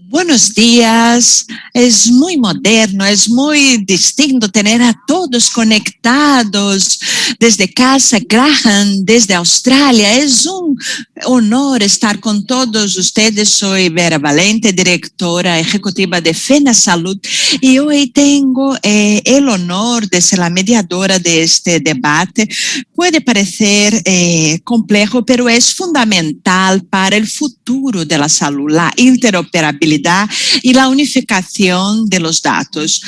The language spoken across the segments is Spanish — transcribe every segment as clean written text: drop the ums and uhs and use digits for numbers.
Buenos días, es muy moderno, es muy distinto tener a todos conectados desde casa. Graham, desde Australia, es un honor estar con todos ustedes. Soy Vera Valente, directora ejecutiva de FENASalud, y hoy tengo el honor de ser la mediadora de este debate. Puede parecer complejo, pero es fundamental para el futuro de la salud, la interoperabilidad y la unificación de los datos.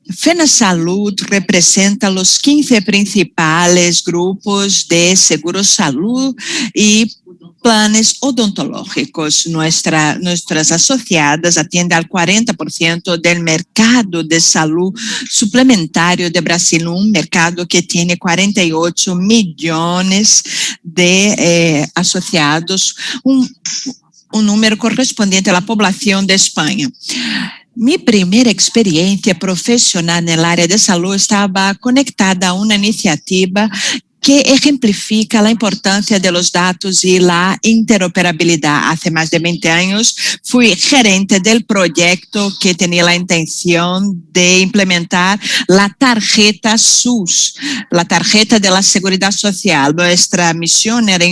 FENASalud representa los 15 principales grupos de seguro salud y planes odontológicos. Nuestras asociadas atienden al 40% del mercado de salud suplementario de Brasil, un mercado que tiene 48 millones de asociados, un número correspondiente a la población de España. Mi primera experiencia profesional en el área de salud estaba conectada a una iniciativa que ejemplifica la importancia de los datos y la interoperabilidad. Hace más de 20 años fui gerente del proyecto que tenía la intención de implementar la tarjeta SUS, la tarjeta de la Seguridad Social. Nuestra misión era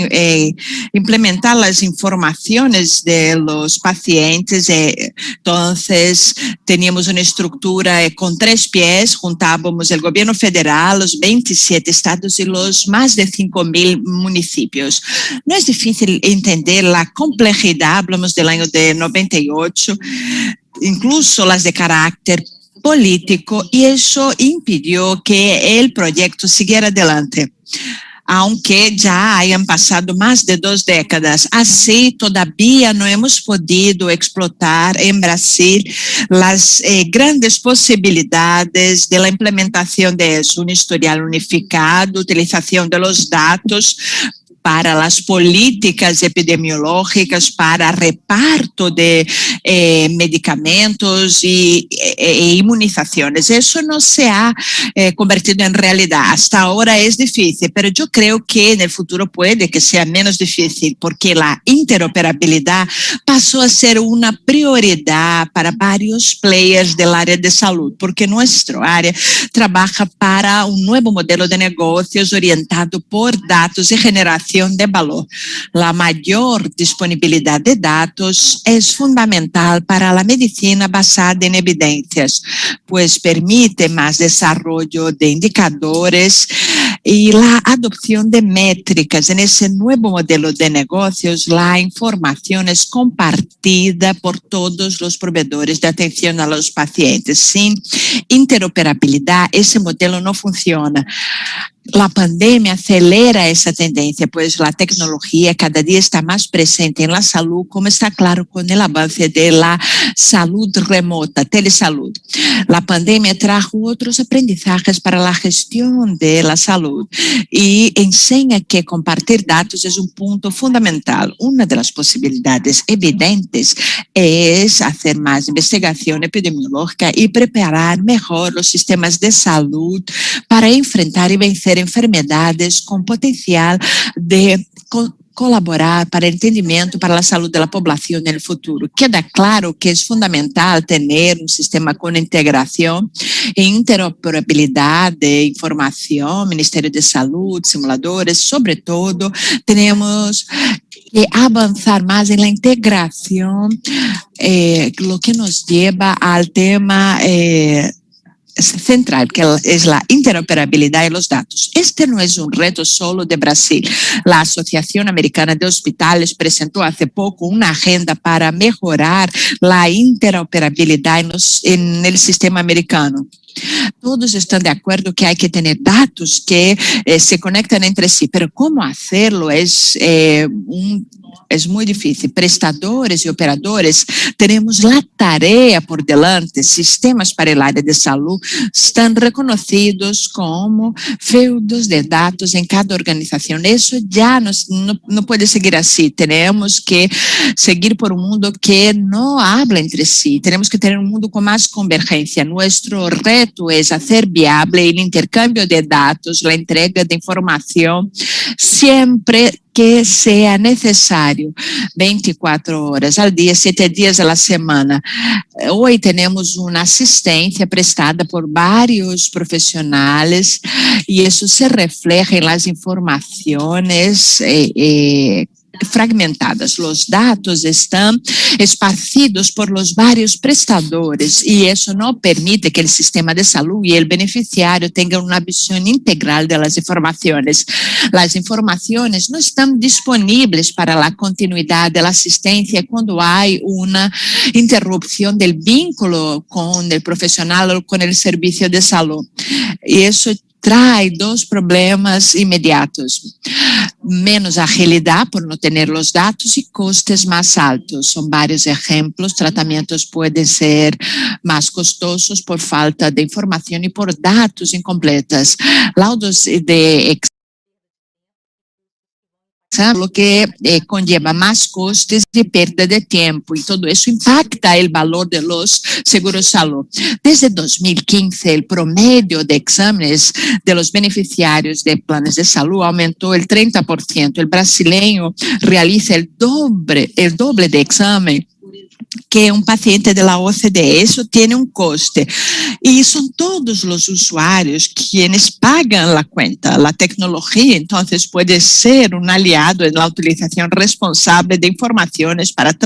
implementar las informaciones de los pacientes. Entonces, teníamos una estructura con 3 pies, juntábamos el gobierno federal, los 27 estados y los más de 5.000 municipios. No es difícil entender la complejidad, hablamos del año de 98, incluso las de carácter político, y eso impidió que el proyecto siguiera adelante, aunque ya hayan pasado más de 2 décadas. Así, todavía no hemos podido explotar en Brasil las grandes posibilidades de la implementación de eso, un historial unificado, utilización de los datos para las políticas epidemiológicas, para reparto de medicamentos y inmunizaciones. Eso no se ha convertido en realidad. Hasta ahora es difícil, pero yo creo que en el futuro puede que sea menos difícil, porque la interoperabilidad pasó a ser una prioridad para varios players del área de salud, porque nuestro área trabaja para un nuevo modelo de negocios orientado por datos y generación de valor. La mayor disponibilidad de datos es fundamental para la medicina basada en evidencias, pues permite más desarrollo de indicadores y la adopción de métricas. En ese nuevo modelo de negocios, la información es compartida por todos los proveedores de atención a los pacientes. Sin interoperabilidad, ese modelo no funciona. La pandemia acelera esa tendencia, pues la tecnología cada día está más presente en la salud, como está claro con el avance de la salud remota, telesalud. La pandemia trajo otros aprendizajes para la gestión de la salud y enseña que compartir datos es un punto fundamental. Una de las posibilidades evidentes es hacer más investigación epidemiológica y preparar mejor los sistemas de salud para enfrentar y vencer enfermedades con potencial de colaborar para el entendimiento para la salud de la población en el futuro. Queda claro que es fundamental tener un sistema con integración e interoperabilidad de información, Ministerio de Salud, simuladores. Sobre todo, tenemos que avanzar más en la integración, lo que nos lleva al tema central, que es la interoperabilidad de los datos. Este no es un reto solo de Brasil. La Asociación Americana de Hospitales presentó hace poco una agenda para mejorar la interoperabilidad en el sistema americano. Todos están de acuerdo que hay que tener datos que se conectan entre sí, pero cómo hacerlo es un Es muy difícil. Prestadores y operadores tenemos la tarea por delante. Sistemas para el área de salud están reconocidos como feudos de datos en cada organización. Eso ya no puede seguir así. Tenemos que seguir por un mundo que no habla entre sí. Tenemos que tener un mundo con más convergencia. Nuestro reto es hacer viable el intercambio de datos, la entrega de información, siempre que sea necesario, 24 horas al día, 7 días a la semana. Hoy tenemos una asistencia prestada por varios profesionales y eso se refleja en las informaciones fragmentadas. Los datos están esparcidos por los varios prestadores y eso no permite que el sistema de salud y el beneficiario tengan una visión integral de las informaciones. Las informaciones no están disponibles para la continuidad de la asistencia cuando hay una interrupción del vínculo con el profesional o con el servicio de salud. Y eso trae dos problemas inmediatos: menos agilidad por no tener los datos y costes más altos. Son varios ejemplos. Tratamientos pueden ser más costosos por falta de información y por datos incompletos. Laudos de lo que conlleva más costes y pérdida de tiempo, y todo eso impacta el valor de los seguros de salud. Desde 2015, el promedio de exámenes de los beneficiarios de planes de salud aumentó el 30%. El brasileño realiza el doble de examen que un paciente de la OCDE. Eso tiene un coste y son todos los usuarios quienes pagan la cuenta. La tecnología entonces puede ser un aliado en la utilización responsable de informaciones para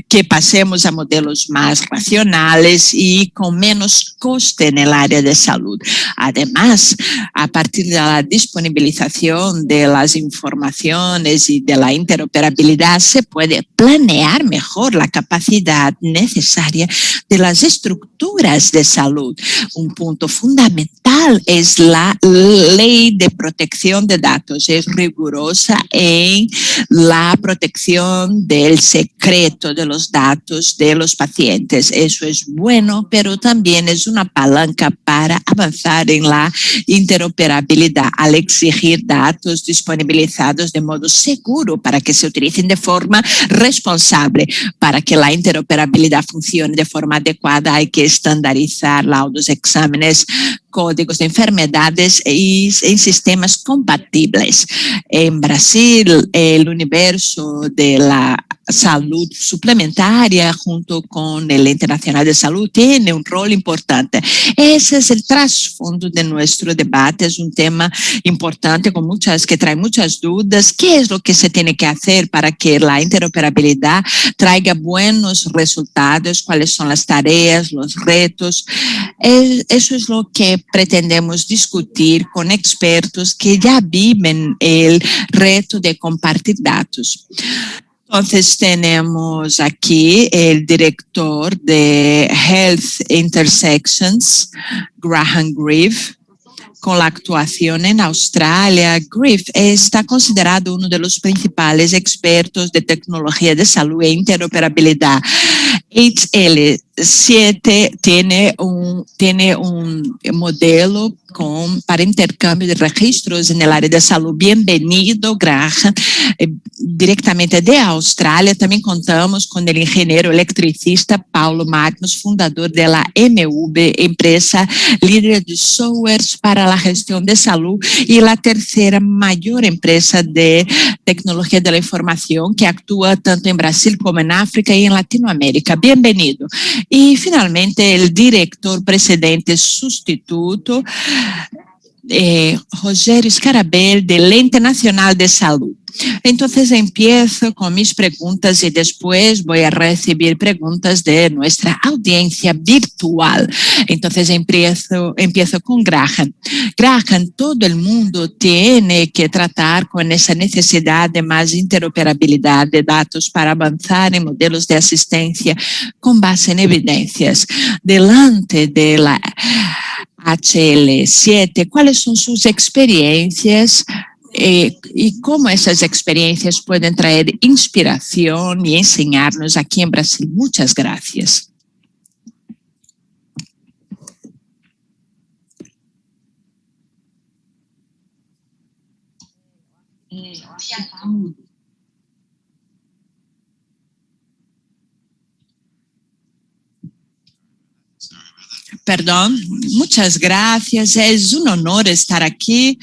que pasemos a modelos más racionales y con menos coste en el área de salud. Además, a partir de la disponibilización de las informaciones y de la interoperabilidad, se puede planear mejor la capacidad necesaria de las estructuras de salud. Un punto fundamental es la ley de protección de datos. Es rigurosa en la protección del secreto de los datos de los pacientes. Eso es bueno, pero también es una palanca para avanzar en la interoperabilidad al exigir datos disponibilizados de modo seguro para que se utilicen de forma responsable. Para que la interoperabilidad funcione de forma adecuada, hay que estandarizar laudos, exámenes, códigos de enfermedades y en sistemas compatibles. En Brasil, el universo de la salud suplementaria junto con el Internacional de Salud tiene un rol importante. Ese es el trasfondo de nuestro debate. Es un tema importante que trae muchas dudas. ¿Qué es lo que se tiene que hacer para que la interoperabilidad traiga buenos resultados? ¿Cuáles son las tareas, los retos? Eso es lo que pretendemos discutir con expertos que ya viven el reto de compartir datos. Entonces tenemos aquí el director de Health Intersections, Graham Greave. Con la actuación en Australia, Greave está considerado uno de los principales expertos de tecnología de salud e interoperabilidad. HL7 tiene un modelo para intercambio de registros en el área de salud. Bienvenido, Graham. Directamente de Australia, también contamos con el ingeniero electricista Paulo Magnus, fundador de la MV, empresa líder de softwares para la gestión de salud y la tercera mayor empresa de tecnología de la información que actúa tanto en Brasil como en África y en Latinoamérica. Bienvenido. Y finalmente el director presidente sustituto, Rogério Scarabel, del Ente Nacional de Salud. Entonces empiezo con mis preguntas y después voy a recibir preguntas de nuestra audiencia virtual. Entonces empiezo con Graham. Graham, todo el mundo tiene que tratar con esa necesidad de más interoperabilidad de datos para avanzar en modelos de asistencia con base en evidencias. Delante de la HL7, ¿cuáles son sus experiencias y cómo esas experiencias pueden traer inspiración y enseñarnos aquí en Brasil. Muchas gracias. Perdón, muchas gracias. Es un honor estar aquí.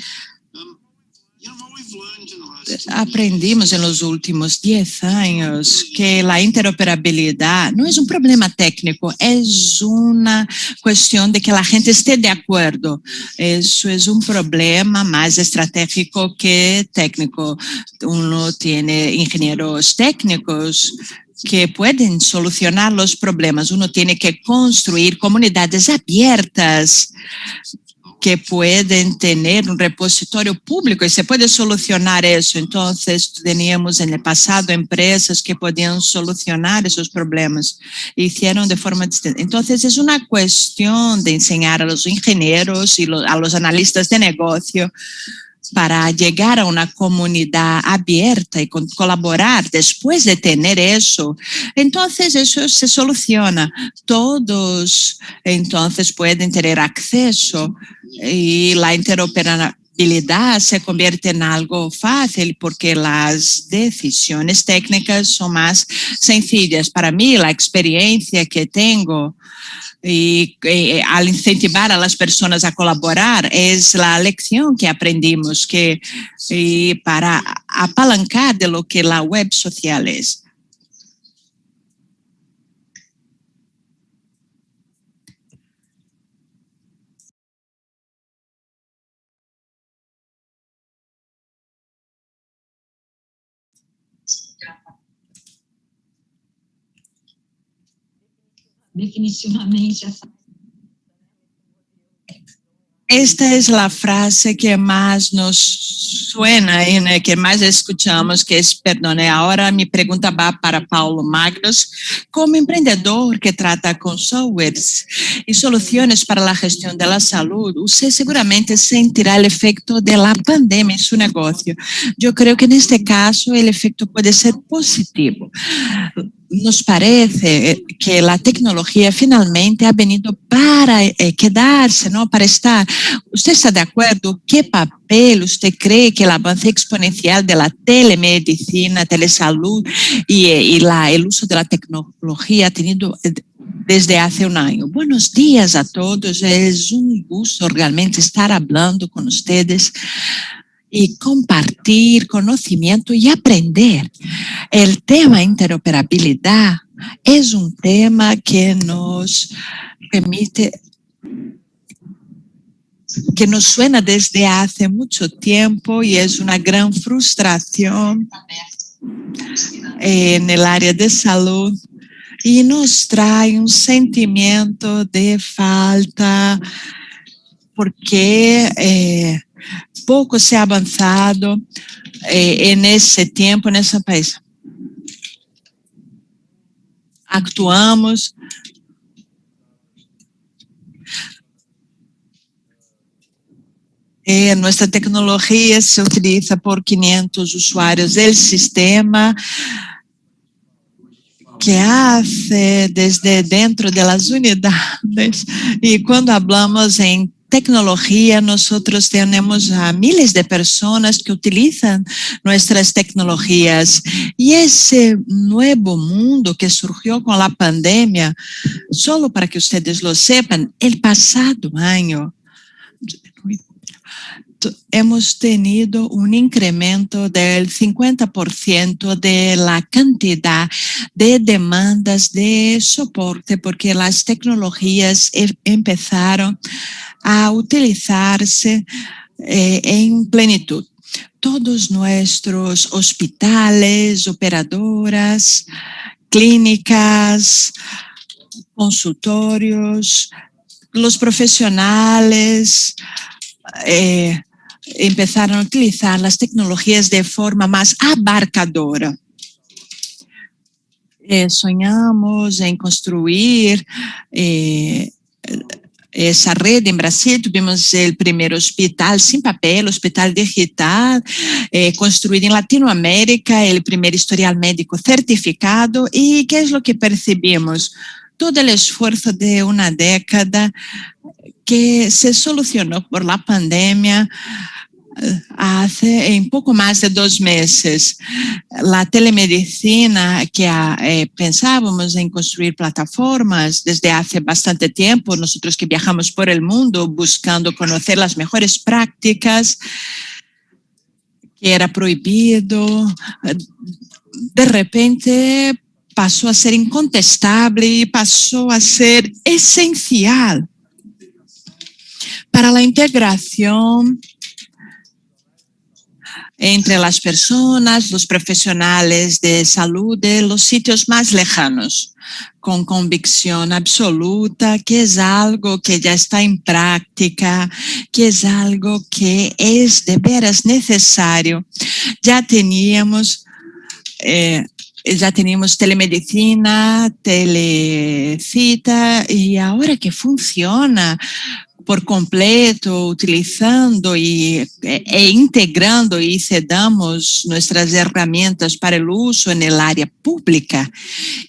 Aprendimos en los últimos 10 años que la interoperabilidad no es un problema técnico, es una cuestión de que la gente esté de acuerdo. Eso es un problema más estratégico que técnico. Uno tiene ingenieros técnicos que pueden solucionar los problemas. Uno tiene que construir comunidades abiertas que pueden tener un repositorio público y se puede solucionar eso. Entonces, teníamos en el pasado empresas que podían solucionar esos problemas. Hicieron de forma distinta. Entonces, es una cuestión de enseñar a los ingenieros y a los analistas de negocio para llegar a una comunidad abierta y colaborar. Después de tener eso, entonces eso se soluciona. Todos entonces pueden tener acceso y la interoperabilidad se convierte en algo fácil porque las decisiones técnicas son más sencillas. Para mí, la experiencia que tengo y al incentivar a las personas a colaborar es la lección que aprendimos que para apalancar de lo que la web social es. Definitivamente. Esta es la frase que más nos suena y que más escuchamos, que es, perdone, ahora mi pregunta va para Paulo Magnus. Como emprendedor que trata con softwares y soluciones para la gestión de la salud, usted seguramente sentirá el efecto de la pandemia en su negocio. Yo creo que en este caso el efecto puede ser positivo. Nos parece que la tecnología finalmente ha venido para quedarse, ¿no? Para estar. ¿Usted está de acuerdo? ¿Qué papel usted cree que el avance exponencial de la telemedicina, telesalud y el uso de la tecnología ha tenido desde hace un año? Buenos días a todos. Es un gusto realmente estar hablando con ustedes y compartir conocimiento y aprender. El tema interoperabilidad es un tema que nos permite, que nos suena desde hace mucho tiempo y es una gran frustración en el área de salud y nos trae un sentimiento de falta porque pouco se ha avançado nesse tempo, nesse país. Actuamos nuestra tecnología se utiliza por 500 usuarios del sistema que hace desde dentro de las unidades y cuando hablamos en tecnología, nosotros tenemos a miles de personas que utilizan nuestras tecnologías y ese nuevo mundo que surgió con la pandemia, solo para que ustedes lo sepan, el pasado año hemos tenido un incremento del 50% de la cantidad de demandas de soporte porque las tecnologías empezaron a utilizarse en plenitud. Todos nuestros hospitales, operadoras, clínicas, consultorios, los profesionales empezaron a utilizar las tecnologías de forma más abarcadora. Soñamos en construir essa rede em Brasil. Tivemos o primeiro hospital sem papel, hospital digital, construído em Latinoamérica, o primeiro historial médico certificado. E que é o que percebemos? Todo o esforço de uma década que se solucionou por la pandemia hace en poco más de 2 meses. La telemedicina, que pensábamos en construir plataformas desde hace bastante tiempo, nosotros que viajamos por el mundo buscando conocer las mejores prácticas, que era prohibido, de repente pasó a ser incontestable y pasó a ser esencial para la integración entre las personas, los profesionales de salud de los sitios más lejanos, con convicción absoluta que es algo que ya está en práctica, que es algo que es de veras necesario. Ya teníamos telemedicina, telecita, y ahora que funciona por completo, utilizando e integrando y cedamos nuestras herramientas para el uso en el área pública.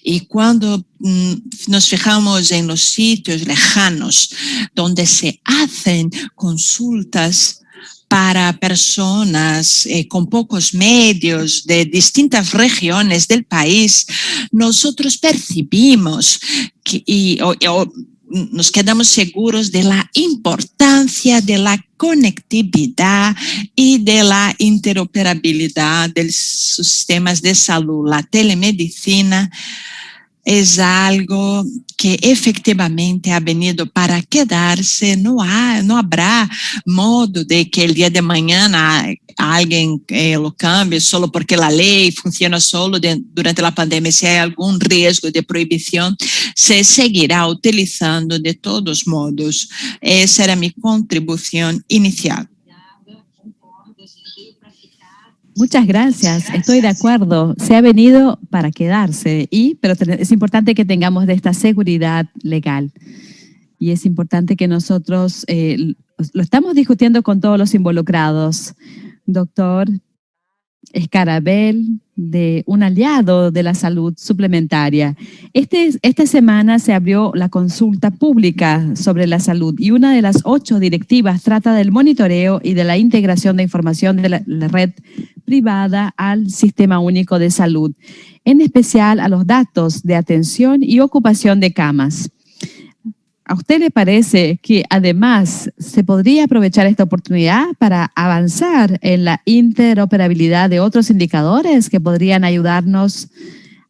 Y cuando nos fijamos en los sitios lejanos donde se hacen consultas para personas con pocos medios de distintas regiones del país, nosotros percibimos que, nos quedamos seguros de la importancia de la conectividad y de la interoperabilidad de los sistemas de salud. La telemedicina es algo que efectivamente ha venido para quedarse. No habrá modo de que el día de mañana alguien lo cambie solo porque la ley funciona solo durante la pandemia. Si hay algún riesgo de prohibición, se seguirá utilizando de todos modos. Esa era mi contribución inicial. Muchas gracias, estoy de acuerdo. Se ha venido para quedarse, pero es importante que tengamos de esta seguridad legal. Y es importante que nosotros lo estamos discutiendo con todos los involucrados. Doctor Escarabel, de un aliado de la salud suplementaria. Esta semana se abrió la consulta pública sobre la salud y una de las 8 directivas trata del monitoreo y de la integración de información de la red privada al Sistema Único de Salud, en especial a los datos de atención y ocupación de camas. ¿A usted le parece que además se podría aprovechar esta oportunidad para avanzar en la interoperabilidad de otros indicadores que podrían ayudarnos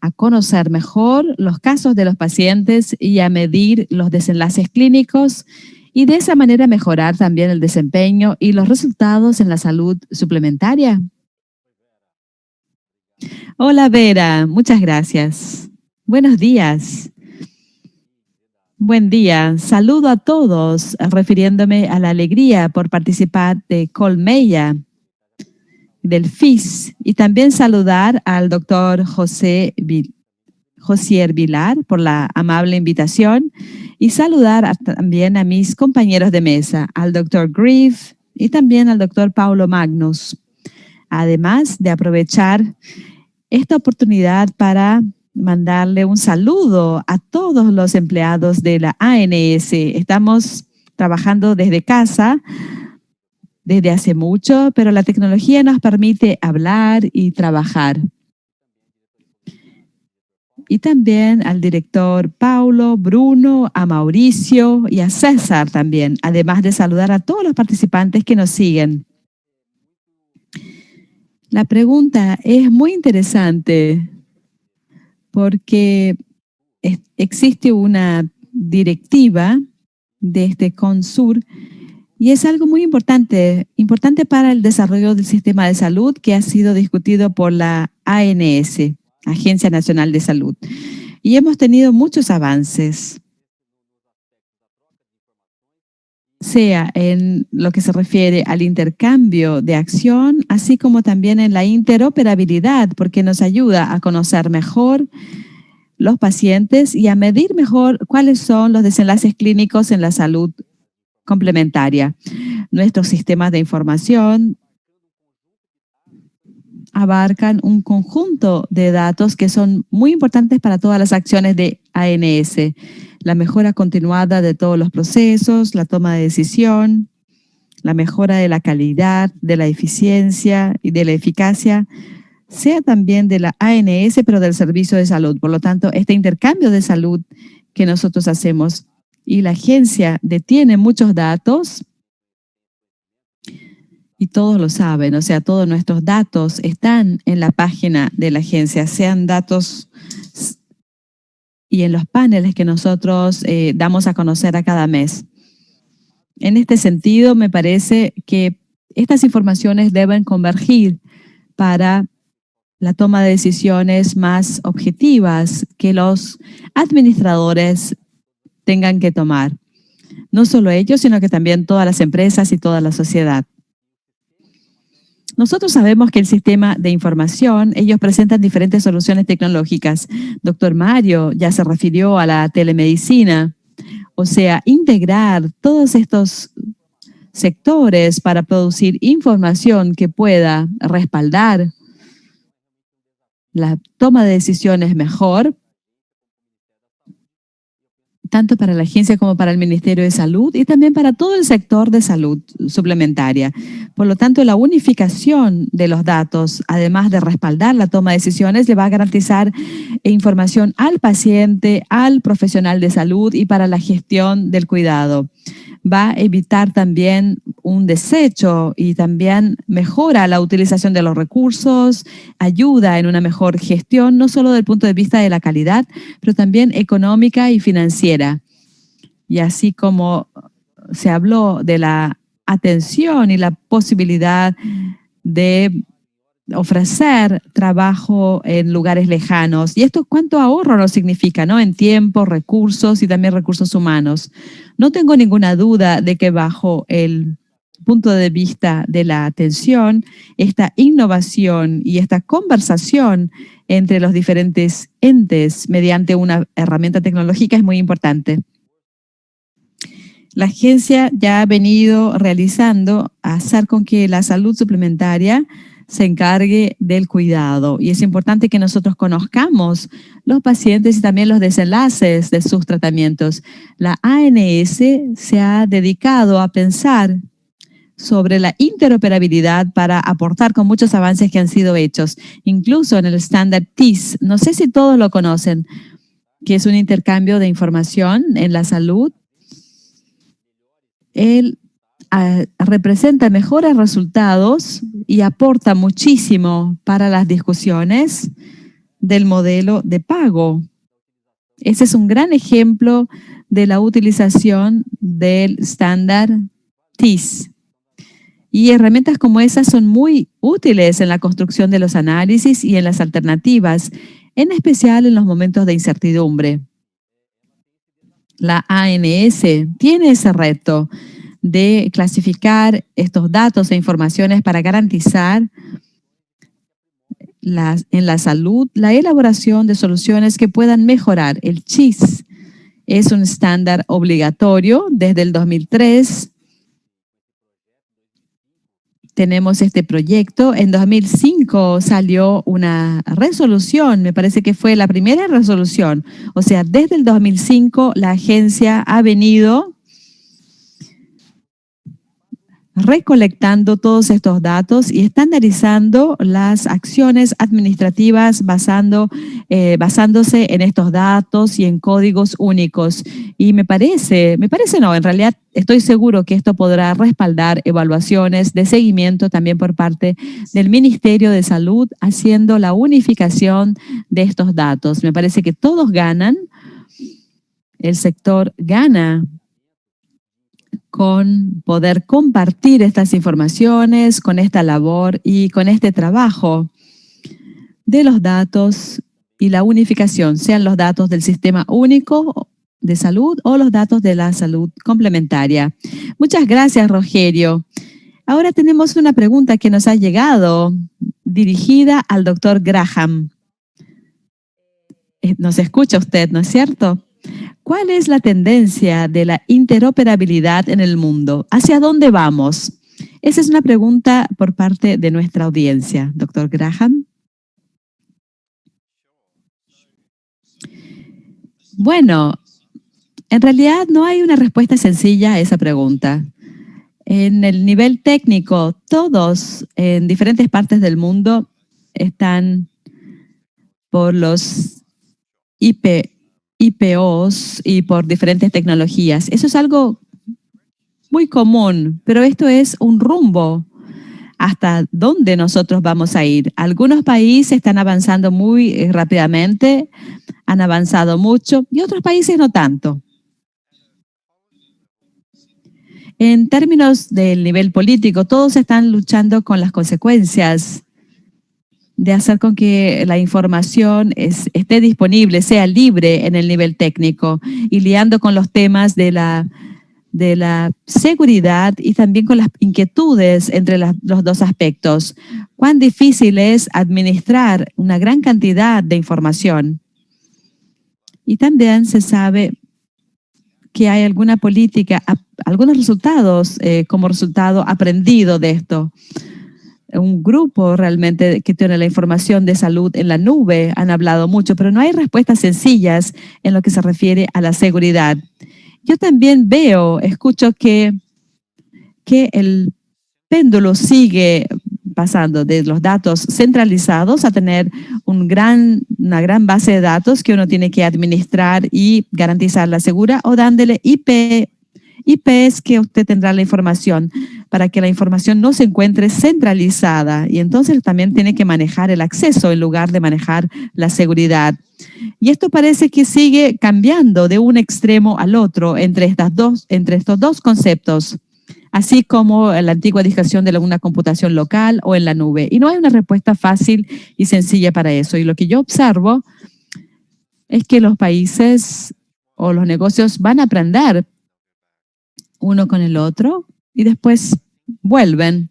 a conocer mejor los casos de los pacientes y a medir los desenlaces clínicos y de esa manera mejorar también el desempeño y los resultados en la salud suplementaria? Hola Vera, muchas gracias. Buenos días. Buen día. Saludo a todos, refiriéndome a la alegría por participar de Colmeia, del FIS, y también saludar al doctor Josier Vilar por la amable invitación y saludar también a mis compañeros de mesa, al doctor Grieve y también al doctor Paulo Magnus. Además de aprovechar esta oportunidad para mandarle un saludo a todos los empleados de la ANS. Estamos trabajando desde casa desde hace mucho, pero la tecnología nos permite hablar y trabajar. Y también al director Paulo, Bruno, a Mauricio y a César también, además de saludar a todos los participantes que nos siguen. La pregunta es muy interesante porque existe una directiva de este CONSUR y es algo muy importante para el desarrollo del sistema de salud que ha sido discutido por la ANS, Agencia Nacional de Salud. Y hemos tenido muchos avances, sea en lo que se refiere al intercambio de acción, así como también en la interoperabilidad, porque nos ayuda a conocer mejor los pacientes y a medir mejor cuáles son los desenlaces clínicos en la salud complementaria. Nuestros sistemas de información abarcan un conjunto de datos que son muy importantes para todas las acciones de ANS. La mejora continuada de todos los procesos, la toma de decisión, la mejora de la calidad, de la eficiencia y de la eficacia, sea también de la ANS, pero del servicio de salud. Por lo tanto, este intercambio de salud que nosotros hacemos y la agencia detiene muchos datos y todos lo saben, o sea, todos nuestros datos están en la página de la agencia, sean datos y en los paneles que nosotros damos a conocer a cada mes. En este sentido, me parece que estas informaciones deben convergir para la toma de decisiones más objetivas que los administradores tengan que tomar. No solo ellos, sino que también todas las empresas y toda la sociedad. Nosotros sabemos que el sistema de información, ellos presentan diferentes soluciones tecnológicas. Doctor Mario ya se refirió a la telemedicina, o sea, integrar todos estos sectores para producir información que pueda respaldar la toma de decisiones mejor, tanto para la agencia como para el Ministerio de Salud y también para todo el sector de salud suplementaria. Por lo tanto, la unificación de los datos, además de respaldar la toma de decisiones, le va a garantizar información al paciente, al profesional de salud y para la gestión del cuidado. Va a evitar también un desecho y también mejora la utilización de los recursos, ayuda en una mejor gestión, no solo desde el punto de vista de la calidad, pero también económica y financiera. Y así como se habló de la atención y la posibilidad de ofrecer trabajo en lugares lejanos. ¿Y esto cuánto ahorro nos significa, no? En tiempo, recursos y también recursos humanos. No tengo ninguna duda de que bajo el punto de vista de la atención, esta innovación y esta conversación entre los diferentes entes mediante una herramienta tecnológica es muy importante. La agencia ya ha venido realizando hacer con que la salud suplementaria se encargue del cuidado. Y es importante que nosotros conozcamos los pacientes y también los desenlaces de sus tratamientos. La ANS se ha dedicado a pensar sobre la interoperabilidad para aportar con muchos avances que han sido hechos, incluso en el estándar TIS. No sé si todos lo conocen, que es un intercambio de información en la salud. Él representa mejores resultados y aporta muchísimo para las discusiones del modelo de pago. Ese es un gran ejemplo de la utilización del estándar TIS. Y herramientas como esas son muy útiles en la construcción de los análisis y en las alternativas, en especial en los momentos de incertidumbre. La ANS tiene ese reto de clasificar estos datos e informaciones para garantizar en la salud la elaboración de soluciones que puedan mejorar. El CHIS es un estándar obligatorio desde el 2003. Tenemos este proyecto. En 2005 salió una resolución, me parece que fue la primera resolución. O sea, desde el 2005 la agencia ha venido recolectando todos estos datos y estandarizando las acciones administrativas basándose en estos datos y en códigos únicos. Y en realidad estoy seguro que esto podrá respaldar evaluaciones de seguimiento también por parte del Ministerio de Salud, haciendo la unificación de estos datos. Me parece que todos ganan, el sector gana con poder compartir estas informaciones, con esta labor y con este trabajo de los datos y la unificación, sean los datos del Sistema Único de Salud o los datos de la salud complementaria. Muchas gracias, Rogerio. Ahora tenemos una pregunta que nos ha llegado dirigida al doctor Graham. Nos escucha usted, ¿no es cierto? ¿Cuál es la tendencia de la interoperabilidad en el mundo? ¿Hacia dónde vamos? Esa es una pregunta por parte de nuestra audiencia. Doctor Graham. Bueno, en realidad no hay una respuesta sencilla a esa pregunta. En el nivel técnico, todos en diferentes partes del mundo están por los IPOs y por diferentes tecnologías. Eso es algo muy común, pero esto es un rumbo hasta dónde nosotros vamos a ir. Algunos países están avanzando muy rápidamente, han avanzado mucho y otros países no tanto. En términos del nivel político, todos están luchando con las consecuencias de hacer con que la información esté disponible, sea libre en el nivel técnico y lidiando con los temas de la seguridad y también con las inquietudes entre los dos aspectos. Cuán difícil es administrar una gran cantidad de información. Y también se sabe que hay alguna política, algunos resultados como resultado aprendido de esto. Un grupo realmente que tiene la información de salud en la nube han hablado mucho, pero no hay respuestas sencillas en lo que se refiere a la seguridad. Yo también escucho que el péndulo sigue pasando de los datos centralizados a tener una gran base de datos que uno tiene que administrar y garantizar la seguridad, o dándole IPs que usted tendrá la información para que la información no se encuentre centralizada, y entonces también tiene que manejar el acceso en lugar de manejar la seguridad. Y esto parece que sigue cambiando de un extremo al otro entre estos dos conceptos, así como la antigua discusión de una computación local o en la nube. Y no hay una respuesta fácil y sencilla para eso. Y lo que yo observo es que los países o los negocios van a aprender uno con el otro y después vuelven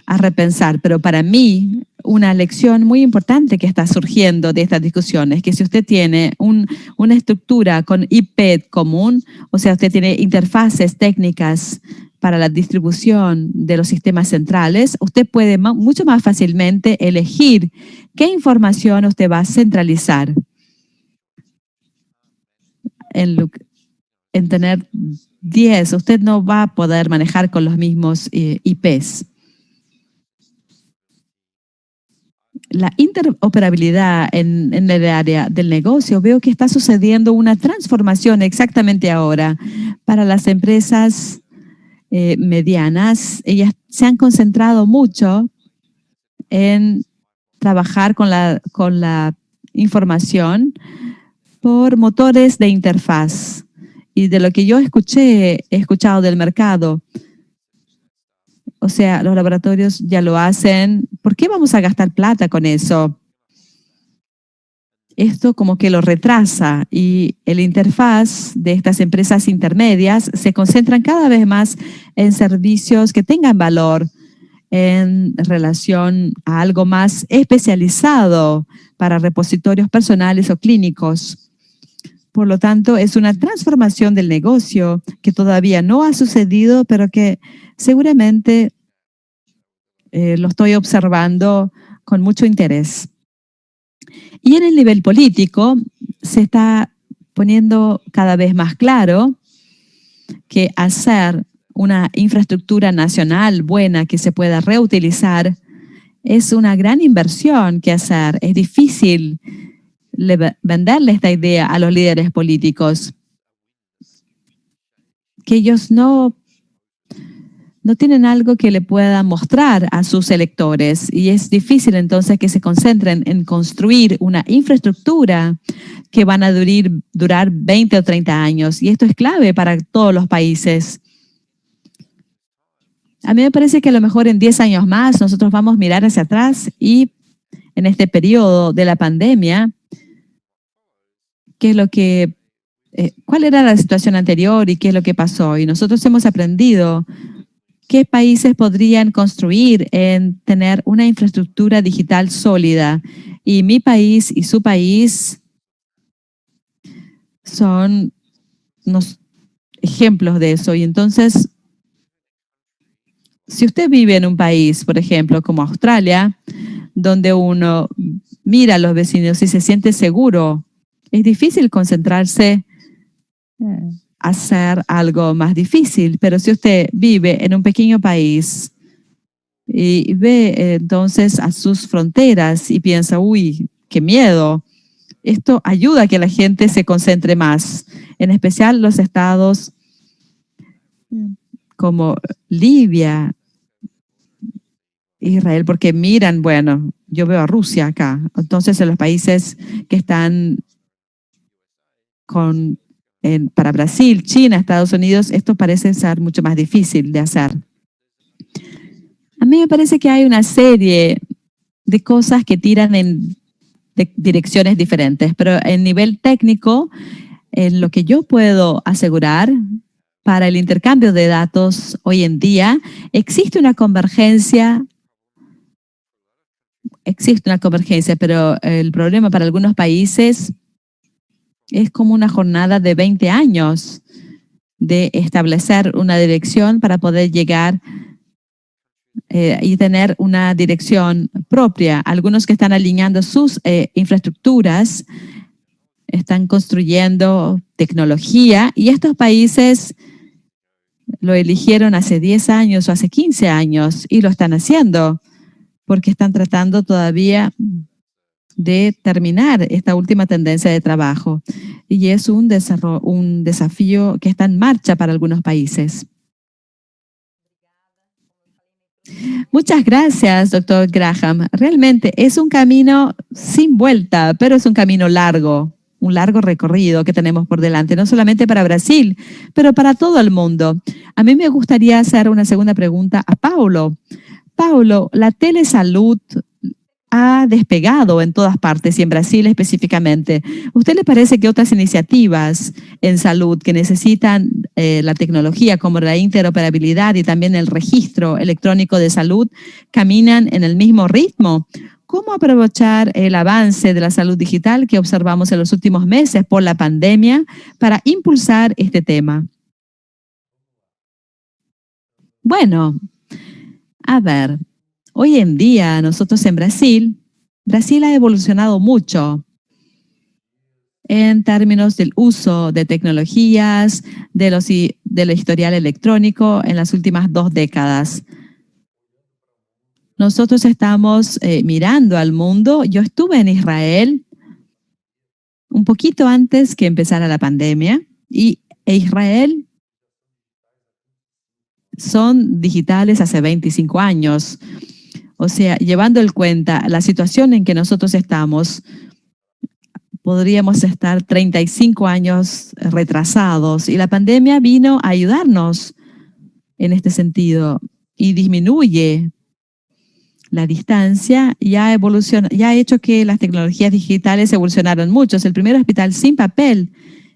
a repensar. Pero para mí, una lección muy importante que está surgiendo de estas discusiones es que si usted tiene una estructura con IP común, o sea, usted tiene interfaces técnicas para la distribución de los sistemas centrales, usted puede mucho más fácilmente elegir qué información usted va a centralizar en tener 10. Usted no va a poder manejar con los mismos IPs. La interoperabilidad en el área del negocio, veo que está sucediendo una transformación exactamente ahora. Para las empresas medianas, ellas se han concentrado mucho en trabajar con la información por motores de interfaz. Y de lo que yo he escuchado del mercado, o sea, los laboratorios ya lo hacen. ¿Por qué vamos a gastar plata con eso? Esto como que lo retrasa, y el interfaz de estas empresas intermedias se concentran cada vez más en servicios que tengan valor en relación a algo más especializado para repositorios personales o clínicos. Por lo tanto, es una transformación del negocio que todavía no ha sucedido, pero que seguramente lo estoy observando con mucho interés. Y en el nivel político se está poniendo cada vez más claro que hacer una infraestructura nacional buena que se pueda reutilizar es una gran inversión que hacer. Es difícil venderle esta idea a los líderes políticos, que ellos no tienen algo que le pueda mostrar a sus electores, y es difícil entonces que se concentren en construir una infraestructura que van a durar 20 o 30 años, y esto es clave para todos los países. A mí me parece que a lo mejor en 10 años más nosotros vamos a mirar hacia atrás, y en este periodo de la pandemia, ¿cuál era la situación anterior y qué es lo que pasó? Y nosotros hemos aprendido qué países podrían construir en tener una infraestructura digital sólida. Y mi país y su país son unos ejemplos de eso. Y entonces, si usted vive en un país, por ejemplo, como Australia, donde uno mira a los vecinos y se siente seguro, es difícil concentrarse a hacer algo más difícil. Pero si usted vive en un pequeño país y ve entonces a sus fronteras y piensa, uy, qué miedo, esto ayuda a que la gente se concentre más, en especial los estados como Libia, Israel, porque miran, bueno, yo veo a Rusia acá, entonces en los países que están para Brasil, China, Estados Unidos, esto parece ser mucho más difícil de hacer. A mí me parece que hay una serie de cosas que tiran en direcciones diferentes, pero en nivel técnico, en lo que yo puedo asegurar para el intercambio de datos hoy en día, existe una convergencia, pero el problema para algunos países es como una jornada de 20 años de establecer una dirección para poder llegar y tener una dirección propia. Algunos que están alineando sus infraestructuras están construyendo tecnología y estos países lo eligieron hace 10 años o hace 15 años y lo están haciendo porque están tratando todavía de terminar esta última tendencia de trabajo. Y es un desafío que está en marcha para algunos países. Muchas gracias, doctor Graham. Realmente es un camino sin vuelta, pero es un camino largo, un largo recorrido que tenemos por delante, no solamente para Brasil, pero para todo el mundo. A mí me gustaría hacer una segunda pregunta a Paulo. Paulo, la telesalud ha despegado en todas partes y en Brasil específicamente. ¿Usted le parece que otras iniciativas en salud que necesitan la tecnología como la interoperabilidad y también el registro electrónico de salud caminan en el mismo ritmo? ¿Cómo aprovechar el avance de la salud digital que observamos en los últimos meses por la pandemia para impulsar este tema? Bueno, a ver. Hoy en día, nosotros en Brasil ha evolucionado mucho en términos del uso de tecnologías, del historial electrónico en las últimas 2 décadas. Nosotros estamos mirando al mundo. Yo estuve en Israel un poquito antes que empezara la pandemia y Israel son digitales hace 25 años. O sea, llevando en cuenta la situación en que nosotros estamos, podríamos estar 35 años retrasados y la pandemia vino a ayudarnos en este sentido y disminuye la distancia y ha hecho que las tecnologías digitales evolucionaron mucho. El primer hospital sin papel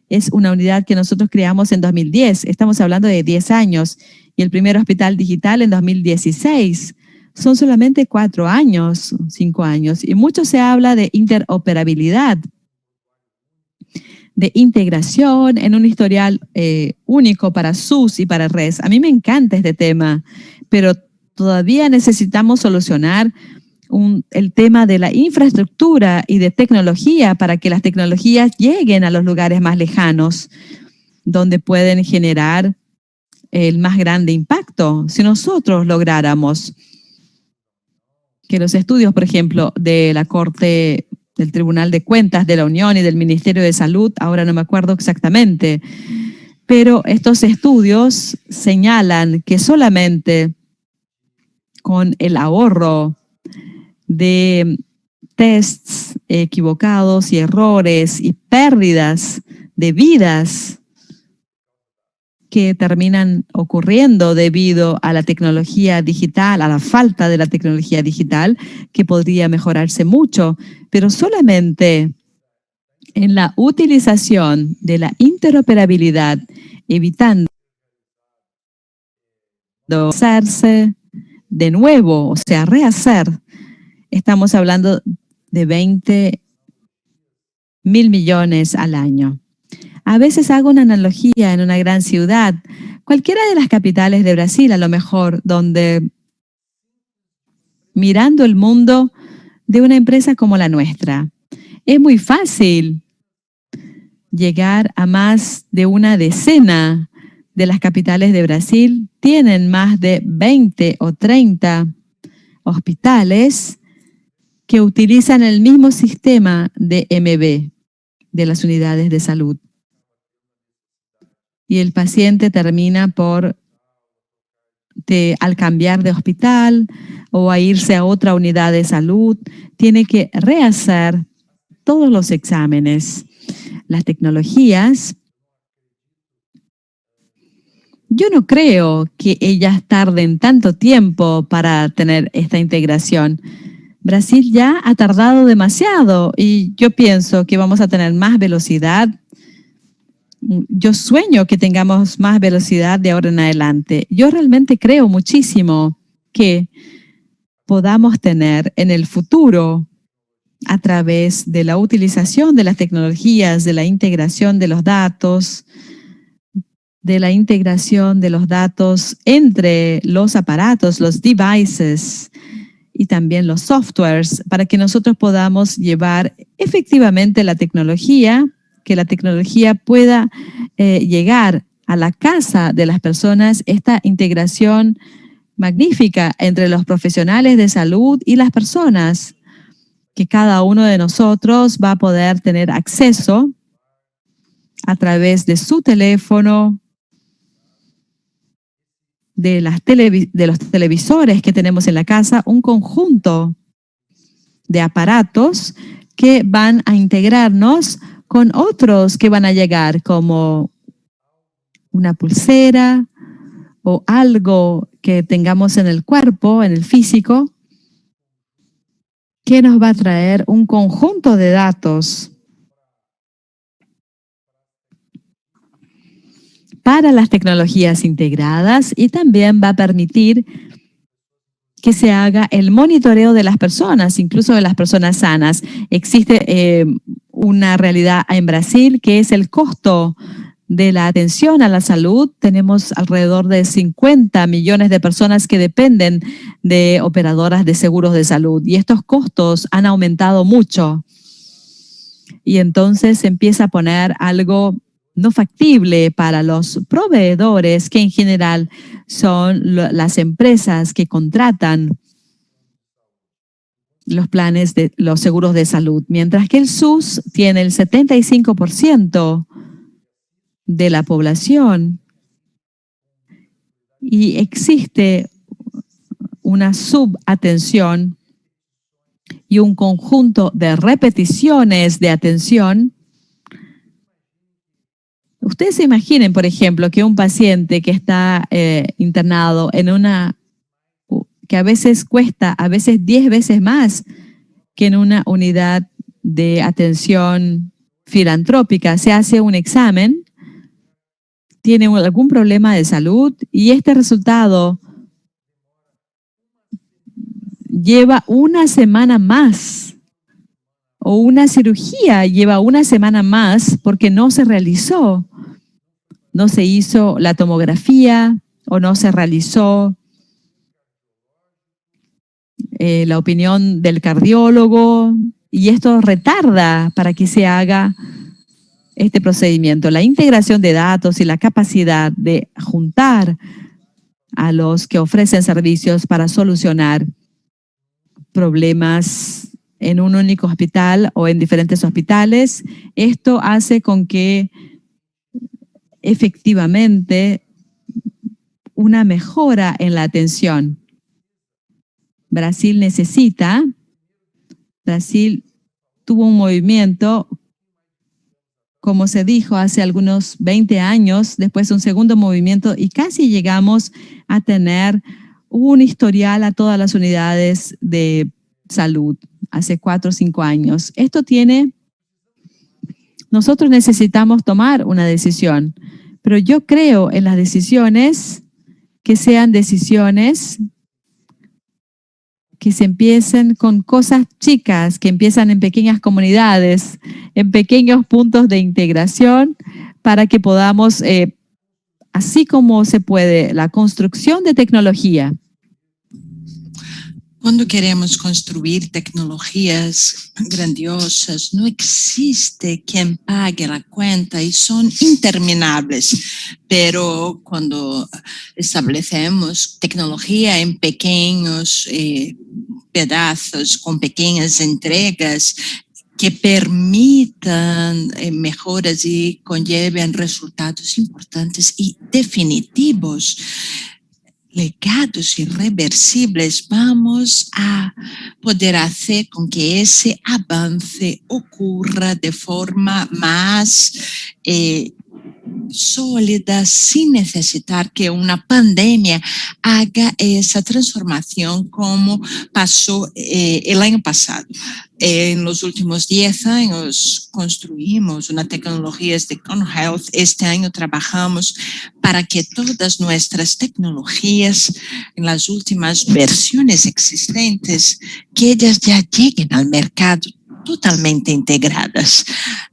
es una unidad que nosotros creamos en 2010. Estamos hablando de 10 años y el primer hospital digital en 2016. Son solamente 4 años, 5 años, y mucho se habla de interoperabilidad, de integración en un historial único para SUS y para RES. A mí me encanta este tema, pero todavía necesitamos solucionar el tema de la infraestructura y de tecnología para que las tecnologías lleguen a los lugares más lejanos, donde pueden generar el más grande impacto. Si nosotros lográramos que los estudios, por ejemplo, de la Corte, del Tribunal de Cuentas de la Unión y del Ministerio de Salud, ahora no me acuerdo exactamente, pero estos estudios señalan que solamente con el ahorro de tests equivocados y errores y pérdidas de vidas que terminan ocurriendo debido a la tecnología digital, a la falta de la tecnología digital, que podría mejorarse mucho, pero solamente en la utilización de la interoperabilidad, evitando hacerse de nuevo, o sea, rehacer. Estamos hablando de 20.000 millones al año. A veces hago una analogía en una gran ciudad, cualquiera de las capitales de Brasil a lo mejor, donde mirando el mundo de una empresa como la nuestra, es muy fácil llegar a más de una decena de las capitales de Brasil. Tienen más de 20 o 30 hospitales que utilizan el mismo sistema de MB, de las unidades de salud. Y el paciente termina por, al cambiar de hospital o a irse a otra unidad de salud, tiene que rehacer todos los exámenes. Las tecnologías, yo no creo que ellas tarden tanto tiempo para tener esta integración. Brasil ya ha tardado demasiado y yo pienso que vamos a tener más velocidad. Yo sueño que tengamos más velocidad de ahora en adelante. Yo realmente creo muchísimo que podamos tener en el futuro, a través de la utilización de las tecnologías, de la integración de los datos, entre los aparatos, los devices y también los softwares, para que nosotros podamos llevar efectivamente la tecnología, que la tecnología pueda llegar a la casa de las personas, esta integración magnífica entre los profesionales de salud y las personas, que cada uno de nosotros va a poder tener acceso a través de su teléfono, de los televisores que tenemos en la casa, un conjunto de aparatos que van a integrarnos con otros que van a llegar, como una pulsera o algo que tengamos en el cuerpo, en el físico, que nos va a traer un conjunto de datos para las tecnologías integradas y también va a permitir que se haga el monitoreo de las personas, incluso de las personas sanas. Existe una realidad en Brasil que es el costo de la atención a la salud. Tenemos alrededor de 50 millones de personas que dependen de operadoras de seguros de salud y estos costos han aumentado mucho. Y entonces se empieza a poner algo no factible para los proveedores, que en general son las empresas que contratan los planes de los seguros de salud, mientras que el SUS tiene el 75% de la población y existe una subatención y un conjunto de repeticiones de atención. Ustedes se imaginen, por ejemplo, que un paciente que está internado en que a veces cuesta, a veces 10 veces más que en una unidad de atención filantrópica, se hace un examen, tiene algún problema de salud y este resultado lleva una semana más, o una cirugía lleva una semana más porque no se realizó, no se hizo la tomografía o no se realizó la opinión del cardiólogo, y esto retarda para que se haga este procedimiento. La integración de datos y la capacidad de juntar a los que ofrecen servicios para solucionar problemas en un único hospital o en diferentes hospitales, esto hace con que efectivamente una mejora en la atención. Brasil tuvo un movimiento, como se dijo, hace algunos 20 años, después un segundo movimiento y casi llegamos a tener un historial a todas las unidades de salud hace 4 o 5 años. Nosotros necesitamos tomar una decisión, pero yo creo en las decisiones que sean decisiones que se empiecen con cosas chicas, que empiezan en pequeñas comunidades, en pequeños puntos de integración, para que podamos, así como se puede, la construcción de tecnología. Quando queremos construir tecnologias grandiosas, não existe quem pague a conta e são intermináveis. Pero quando estabelecemos tecnologia em pequenos pedaços, com pequenas entregas, que permitam mejoras e conllevem resultados importantes e definitivos, legados irreversibles, vamos a poder hacer con que ese avance ocurra de forma más sólida, sin necesitar que una pandemia haga esa transformación como pasó el año pasado. En los últimos 10 años construimos una tecnología de Health. Este año trabajamos para que todas nuestras tecnologías en las últimas versiones existentes, que ellas ya lleguen al mercado totalmente integradas.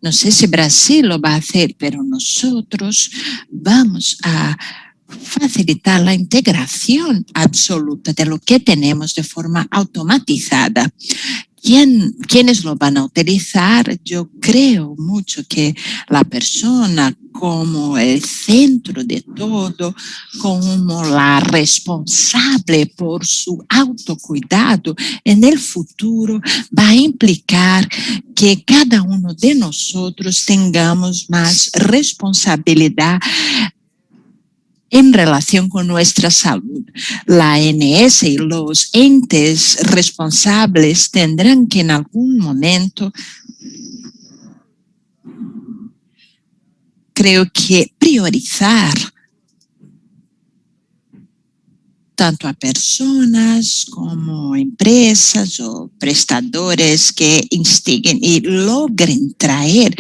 No sé si Brasil lo va a hacer, pero nosotros vamos a facilitar la integración absoluta de lo que tenemos de forma automatizada. ¿Quiénes lo van a utilizar? Yo creo mucho que la persona como el centro de todo, como la responsable por su autocuidado, en el futuro va a implicar que cada uno de nosotros tengamos más responsabilidad en relación con nuestra salud. La ANS y los entes responsables tendrán que en algún momento, creo que priorizar tanto a personas como empresas o prestadores que instiguen y logren traer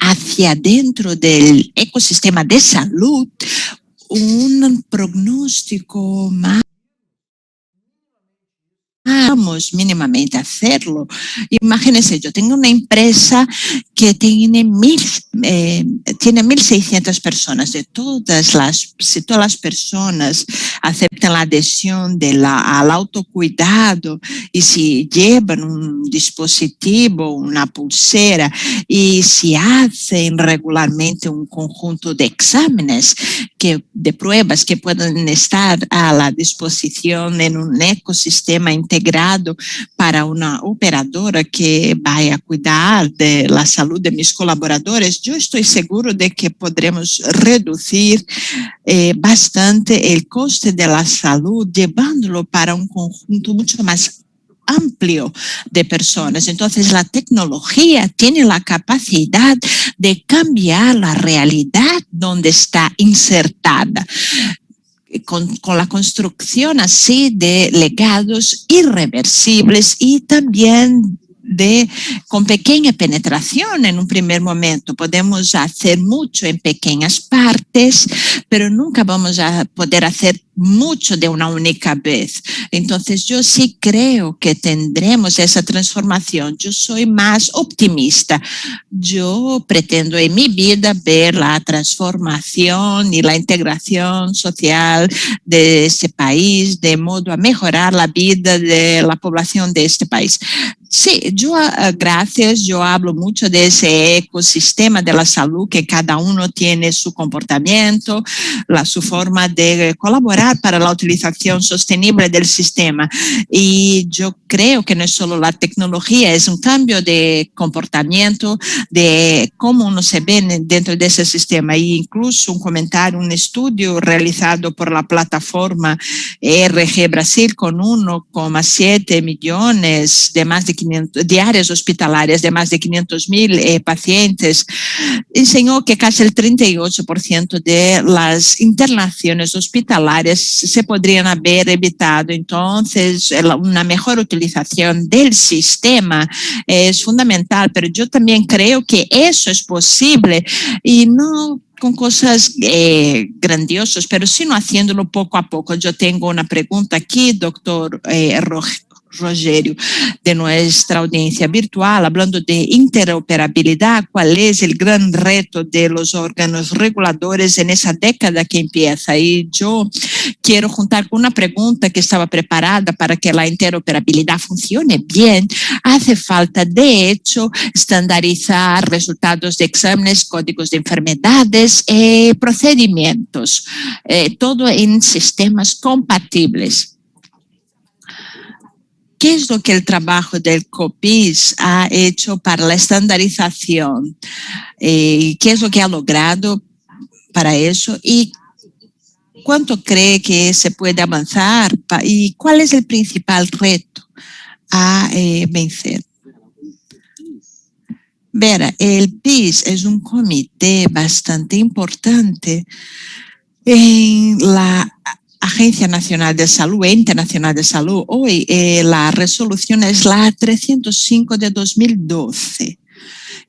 hacia dentro del ecosistema de salud un pronóstico más. Vamos mínimamente a hacerlo. Imagínense, yo tengo una empresa que tiene 1.600 personas. Si todas las personas aceptan la adhesión al autocuidado y si llevan un dispositivo, una pulsera y si hacen regularmente un conjunto de exámenes, de pruebas que puedan estar a la disposición en un ecosistema integrado para una operadora que vaya a cuidar de la salud de mis colaboradores, yo estoy seguro de que podremos reducir bastante el coste de la salud, llevándolo para un conjunto mucho más amplio de personas. Entonces, la tecnología tiene la capacidad de cambiar la realidad donde está insertada. Con la construcción así de legados irreversibles y también con pequeña penetración en un primer momento. Podemos hacer mucho en pequeñas partes, pero nunca vamos a poder hacer mucho de una única vez. Entonces yo sí creo que tendremos esa transformación. Yo soy más optimista. Yo pretendo en mi vida ver la transformación y la integración social de este país de modo a mejorar la vida de la población de este país. Sí, yo hablo mucho de ese ecosistema de la salud que cada uno tiene su comportamiento, su forma de colaborar para la utilización sostenible del sistema. Y yo creo que no es solo la tecnología, es un cambio de comportamiento, de cómo uno se ve dentro de ese sistema. E incluso un estudio realizado por la plataforma RG Brasil con 1,7 millones de más de 500 diarias hospitalarias de más de 500,000 pacientes, enseñó que casi el 38% de las internaciones hospitalarias se podrían haber evitado. Entonces, una mejor utilización del sistema es fundamental, pero yo también creo que eso es posible y no con cosas grandiosas, pero sino haciéndolo poco a poco. Yo tengo una pregunta aquí, doctor Rogério, de nuestra audiencia virtual, hablando de interoperabilidad, cuál es el gran reto de los órganos reguladores en esa década que empieza. Y yo quiero juntar con una pregunta que estaba preparada para que la interoperabilidad funcione bien. Hace falta, de hecho, estandarizar resultados de exámenes, códigos de enfermedades, procedimientos, todo en sistemas compatibles. ¿Qué es lo que el trabajo del COPIS ha hecho para la estandarización? ¿Qué es lo que ha logrado para eso? ¿Y cuánto cree que se puede avanzar? ¿Y cuál es el principal reto a vencer? Vera, el PIS es un comité bastante importante en la Agencia Nacional de Salud, Ente Nacional de Salud. Hoy la resolución es la 305 de 2012,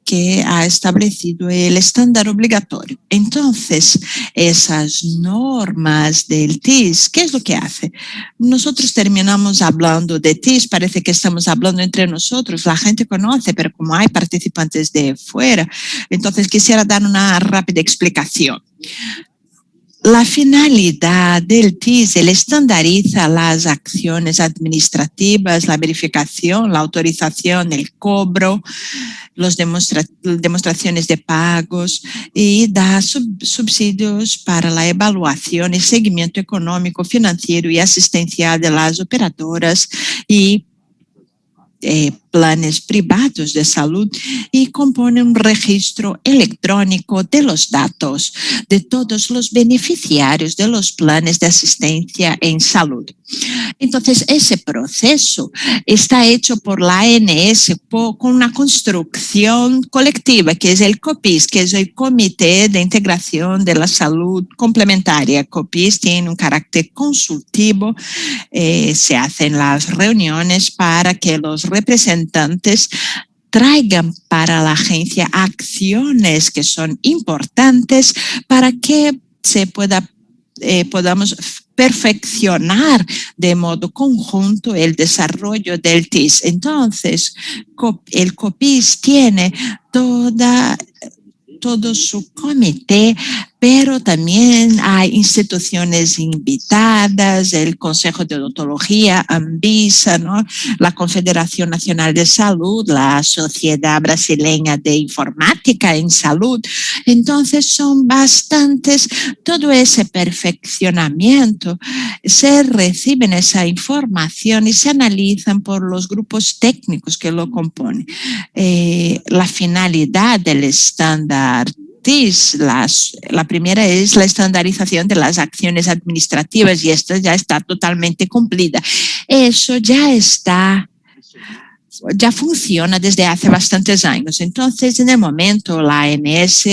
que ha establecido el estándar obligatorio. Entonces, esas normas del TIS, ¿qué es lo que hace? Nosotros terminamos hablando de TIS, parece que estamos hablando entre nosotros, la gente conoce, pero como hay participantes de fuera, entonces quisiera dar una rápida explicación. La finalidad del TIS, él estandariza las acciones administrativas, la verificación, la autorización, el cobro, las demostraciones de pagos y da subsidios para la evaluación y seguimiento económico, financiero y asistencial de las operadoras y planes privados de salud y compone un registro electrónico de los datos de todos los beneficiarios de los planes de asistencia en salud. Entonces, ese proceso está hecho por la ANS con una construcción colectiva, que es el COPIS, que es el Comité de Integración de la Salud Complementaria. COPIS tiene un carácter consultivo, se hacen las reuniones para que los representantes traigan para la agencia acciones que son importantes para que se podamos perfeccionar de modo conjunto el desarrollo del TIS. Entonces, el COPIS tiene todo su comité, pero también hay instituciones invitadas, el Consejo de Odontología, ANVISA, ¿no? La Confederación Nacional de Salud, la Sociedad Brasileña de Informática en Salud. Entonces son bastantes, todo ese perfeccionamiento, se reciben esa información y se analizan por los grupos técnicos que lo componen. La finalidad del estándar TIS, la primera es la estandarización de las acciones administrativas y esta ya está totalmente cumplida. Eso ya funciona desde hace bastantes años. Entonces, en el momento, la ANS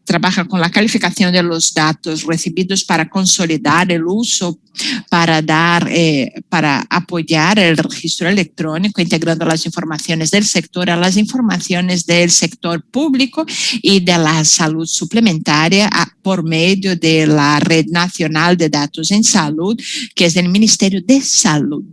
trabaja con la calificación de los datos recibidos para consolidar el uso, para apoyar el registro electrónico, integrando las informaciones del sector a las informaciones del sector público y de la salud suplementaria por medio de la Red Nacional de Datos en Salud, que es del Ministerio de Salud.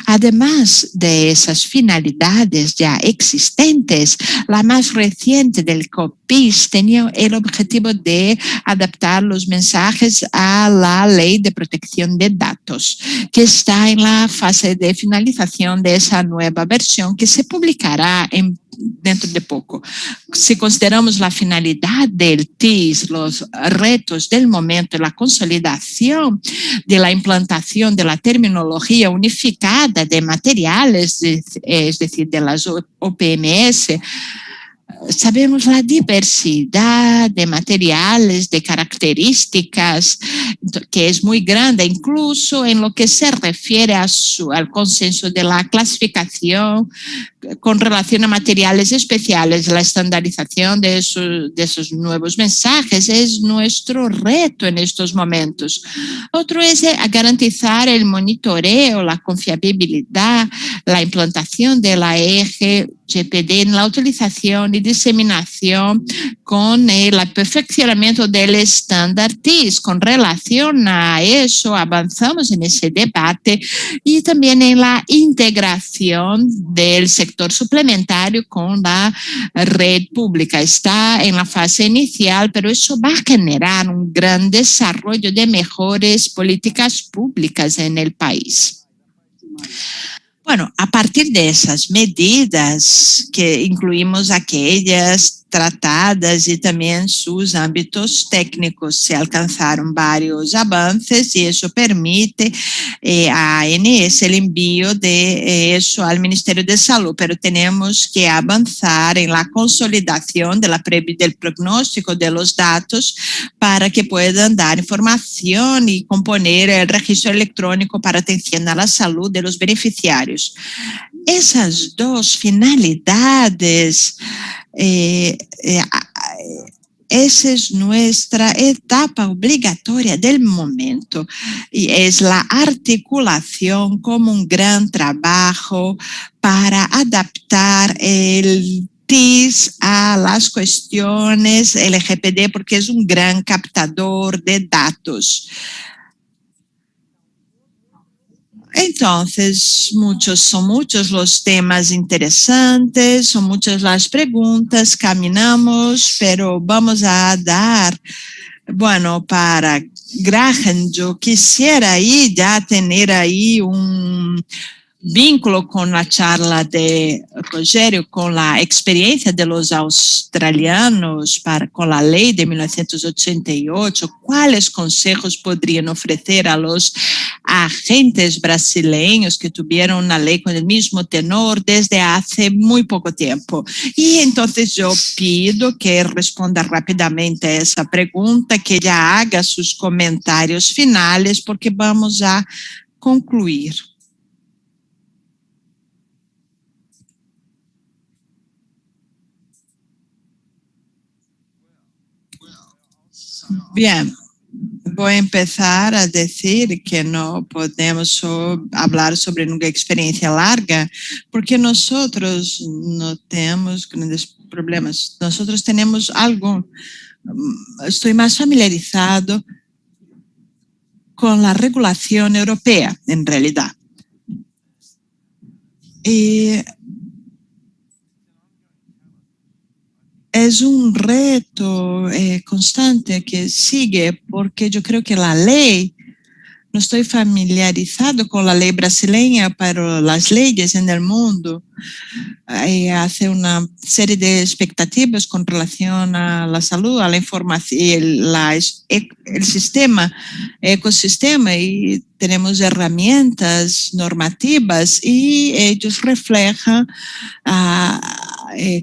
Además de esas finalidades ya existentes, la más reciente del COPIS tenía el objetivo de adaptar los mensajes a la Ley de Protección de Datos, que está en la fase de finalización de esa nueva versión que se publicará dentro de poco. Si consideramos la finalidad del TIS, los retos del momento, la consolidación de la implantación de la terminología unificada de materiales, es decir, de las OPMS, sabemos la diversidad de materiales, de características, que es muy grande, incluso en lo que se refiere al consenso de la clasificación con relación a materiales especiales. La estandarización de esos nuevos mensajes es nuestro reto en estos momentos. Otro es garantizar el monitoreo, la confiabilidad, la implantación de la eje GPD en la utilización y diseminación con el perfeccionamiento del estándar TIS. Con relación a eso, avanzamos en ese debate y también en la integración del sector suplementario con la red pública. Está en la fase inicial, pero eso va a generar un gran desarrollo de mejores políticas públicas en el país. Bueno, a partir de esas medidas, que incluimos aquellas tratadas y también sus ámbitos técnicos, se alcanzaron varios avances y eso permite a ANS el envío de eso al Ministerio de Salud, pero tenemos que avanzar en la consolidación del pronóstico de los datos para que puedan dar información y componer el registro electrónico para atención a la salud de los beneficiarios. Esas dos finalidades, esa es nuestra etapa obligatoria del momento y es la articulación como un gran trabajo para adaptar el TIS a las cuestiones LGPD porque es un gran captador de datos. Entonces, son muchos los temas interesantes, son muchas las preguntas, caminamos, pero vamos a dar, bueno, para Graham, yo quisiera ahí ya tener ahí un vínculo con la charla de Rogério, con la experiencia de los australianos con la ley de 1988, ¿cuáles consejos podrían ofrecer a los agentes brasileños que tuvieron una ley con el mismo tenor desde hace muy poco tiempo? Y entonces yo pido que responda rápidamente a esa pregunta, que ya haga sus comentarios finales, porque vamos a concluir. Bien, voy a empezar a decir que no podemos hablar sobre una experiencia larga, porque nosotros no tenemos grandes problemas. Nosotros tenemos algo, estoy más familiarizado con la regulación europea, en realidad. Y es un reto constante que sigue, porque yo creo que la ley, no estoy familiarizado con la ley brasileña, pero las leyes en el mundo hace una serie de expectativas con relación a la salud, a la información, el sistema, ecosistema, y tenemos herramientas normativas y ellos reflejan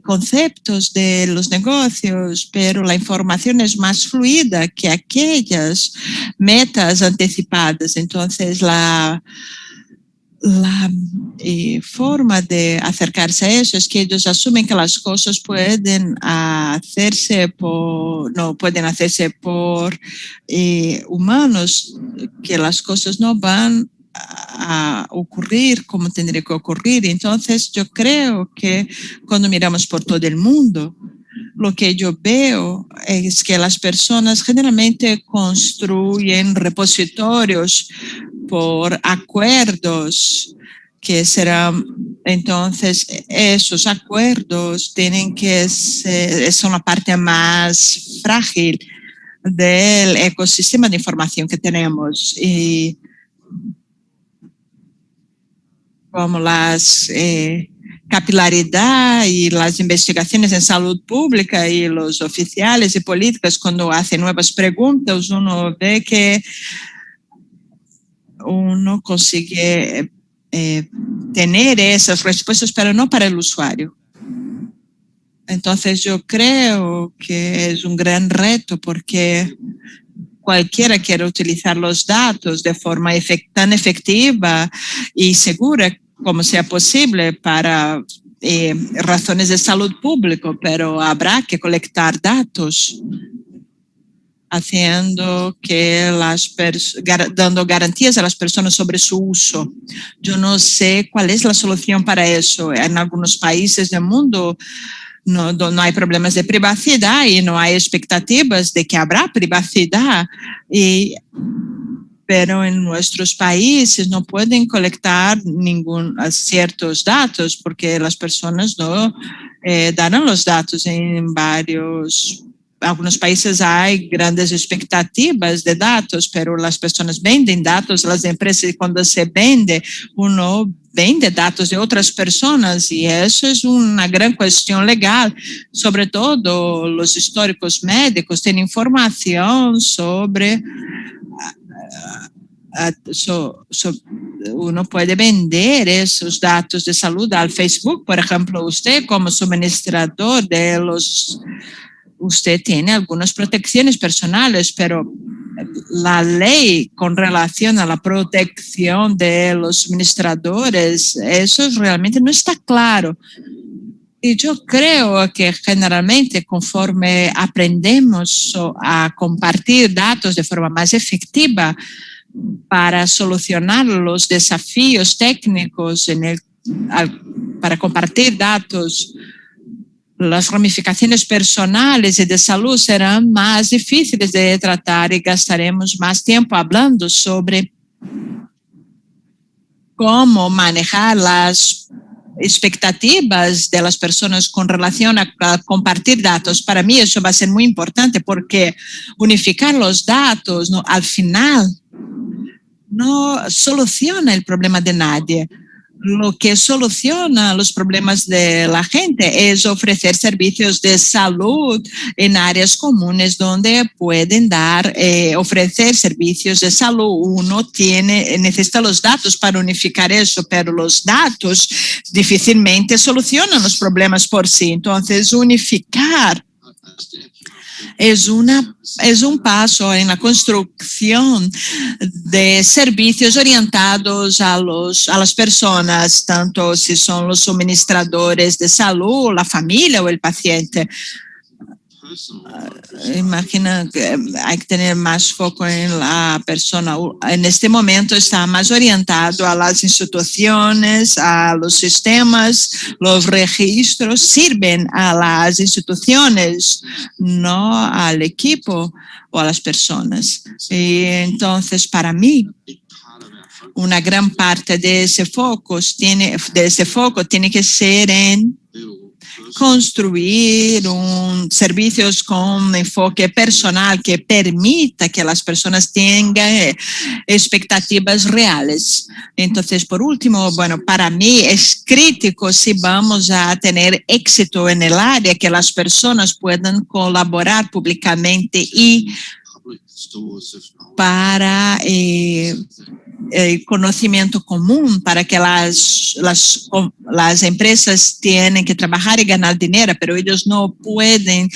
conceptos de los negocios, pero la información es más fluida que aquellas metas anticipadas. Entonces, la forma de acercarse a eso es que ellos asumen que las cosas pueden hacerse no pueden hacerse por humanos, que las cosas no van a ocurrir como tendría que ocurrir. Entonces yo creo que cuando miramos por todo el mundo, lo que yo veo es que las personas generalmente construyen repositorios por acuerdos que serán, entonces esos acuerdos tienen que ser, son la parte más frágil del ecosistema de información que tenemos, y como las capilaridad y las investigaciones en salud pública y los oficiales y políticos, cuando hacen nuevas preguntas, uno ve que uno consigue tener esas respuestas, pero no para el usuario. Entonces yo creo que es un gran reto, porque cualquiera quiere utilizar los datos de forma tan efectiva y segura como sea posible para razones de salud pública, pero habrá que colectar datos. haciendo que dando garantías a las personas sobre su uso. Yo no sé cuál es la solución para eso. En algunos países del mundo no hay problemas de privacidad y no hay expectativas de que habrá privacidad. Pero en nuestros países no pueden colectar ciertos datos porque las personas no darán los datos. En algunos países hay grandes expectativas de datos, pero las personas venden datos, las empresas, y cuando se vende, uno vende datos de otras personas y eso es una gran cuestión legal. Sobre todo los históricos médicos tienen información sobre uno puede vender esos datos de salud al Facebook, por ejemplo. Usted como suministrador usted tiene algunas protecciones personales, pero la ley con relación a la protección de los suministradores, eso realmente no está claro. Y yo creo que generalmente conforme aprendemos a compartir datos de forma más efectiva para solucionar los desafíos técnicos para compartir datos, las ramificaciones personales y de salud serán más difíciles de tratar y gastaremos más tiempo hablando sobre cómo manejar las expectativas de las personas con relación a compartir datos. Para mí eso va a ser muy importante porque unificar los datos al final no soluciona el problema de nadie. Lo que soluciona los problemas de la gente es ofrecer servicios de salud en áreas comunes donde pueden ofrecer servicios de salud. Uno necesita los datos para unificar eso, pero los datos difícilmente solucionan los problemas por sí. Entonces, unificar es un paso en la construcción de servicios orientados a las personas, tanto si son los suministradores de salud, la familia o el paciente. Imagina que hay que tener más foco en la persona. En este momento está más orientado a las instituciones, a los sistemas, los registros sirven a las instituciones, no al equipo o a las personas. Y entonces, para mí, una gran parte de ese foco tiene que ser en construir servicios con enfoque personal que permita que las personas tengan expectativas reales. Entonces, por último, para mí es crítico si vamos a tener éxito en el área que las personas puedan colaborar públicamente y para el conocimiento común, para que las empresas tienen que trabajar y ganar dinero, pero ellos no pueden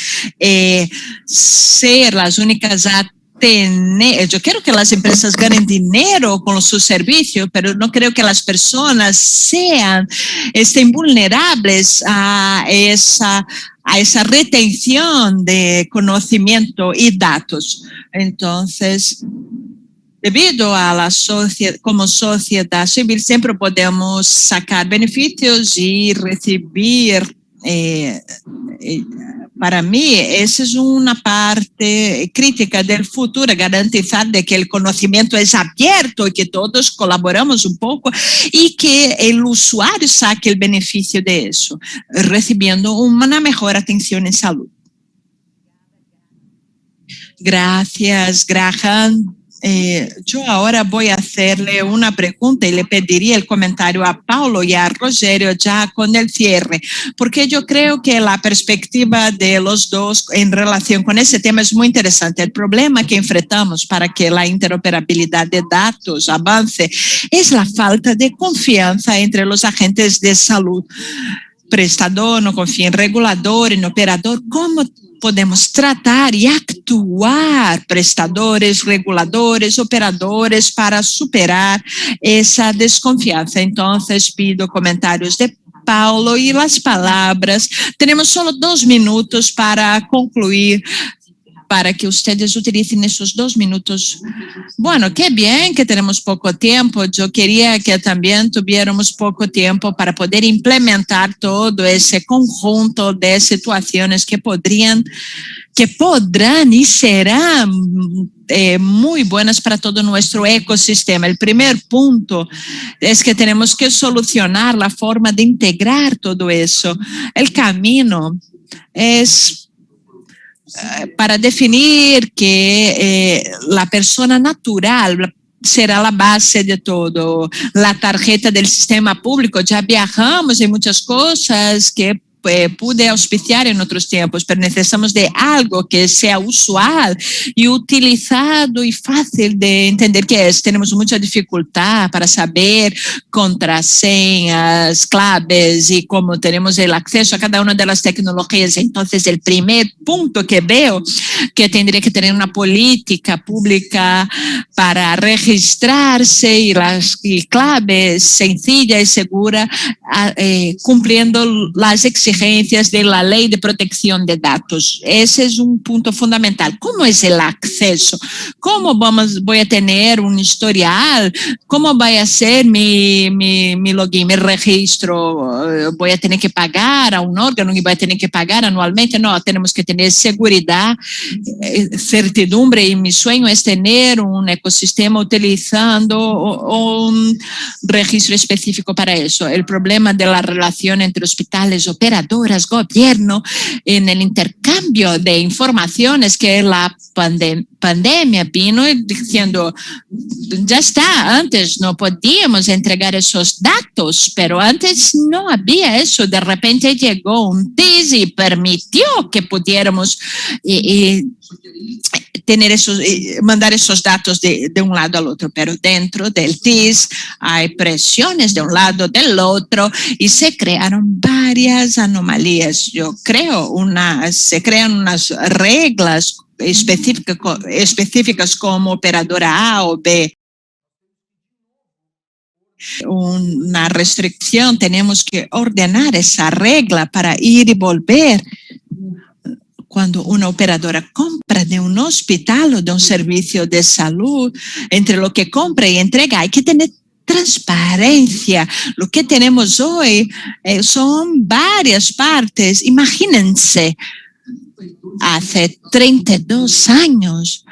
ser las únicas a tener. Yo quiero que las empresas ganen dinero con su servicio, pero no creo que las personas estén vulnerables a esa retención de conocimiento y datos. Entonces, debido a la sociedad, como sociedad civil, siempre podemos sacar beneficios y recibir. Para mí, esa es una parte crítica del futuro, garantizar de que el conocimiento es abierto y que todos colaboramos un poco y que el usuario saque el beneficio de eso, recibiendo una mejor atención en salud. Gracias, Graham. Yo ahora voy a hacerle una pregunta y le pediría el comentario a Paulo y a Rogerio ya con el cierre, porque yo creo que la perspectiva de los dos en relación con ese tema es muy interesante. El problema que enfrentamos para que la interoperabilidad de datos avance es la falta de confianza entre los agentes de salud. Prestador no confía en regulador, en operador. ¿Cómo podemos tratar y actuar prestadores, reguladores, operadores para superar esa desconfianza? Entonces pido comentarios de Paulo y las palabras. Tenemos solo 2 minutos para concluir. para que ustedes utilicen esos 2 minutos. Bueno, qué bien que tenemos poco tiempo. Yo quería que también tuviéramos poco tiempo para poder implementar todo ese conjunto de situaciones que podrán y serán muy buenas para todo nuestro ecosistema. El primer punto es que tenemos que solucionar la forma de integrar todo eso. El camino es para definir que la persona natural será la base de todo. La tarjeta del sistema público, ya viajamos en muchas cosas que pude auspiciar en otros tiempos, pero necesitamos de algo que sea usual y utilizado y fácil de entender qué es. Tenemos mucha dificultad para saber contraseñas, claves y cómo tenemos el acceso a cada una de las tecnologías. Entonces, el primer punto que veo que tendría que tener una política pública para registrarse y claves sencilla y segura, cumpliendo las exigencias de la Ley de Protección de Datos. Ese es un punto fundamental. ¿Cómo es el acceso? ¿Cómo voy a tener un historial? ¿Cómo va a ser mi login, mi registro? ¿Voy a tener que pagar a un órgano y voy a tener que pagar anualmente? No, tenemos que tener seguridad, certidumbre, y mi sueño es tener un ecosistema utilizando un registro específico para eso. El problema de la relación entre hospitales, operadoras, gobierno, en el intercambio de informaciones que la pandemia vino diciendo, ya está, antes no podíamos entregar esos datos, pero antes no había eso. De repente llegó un TIS y permitió que pudiéramos tener mandar esos datos de un lado al otro, pero dentro del TIS hay presiones de un lado, del otro, y se crearon varias anomalías. Yo creo se crean unas reglas específicas como operadora A o B. Una restricción, tenemos que ordenar esa regla para ir y volver. Cuando una operadora compra de un hospital o de un servicio de salud, entre lo que compra y entrega hay que tener transparencia. Lo que tenemos hoy son varias partes. Imagínense, hace 32 años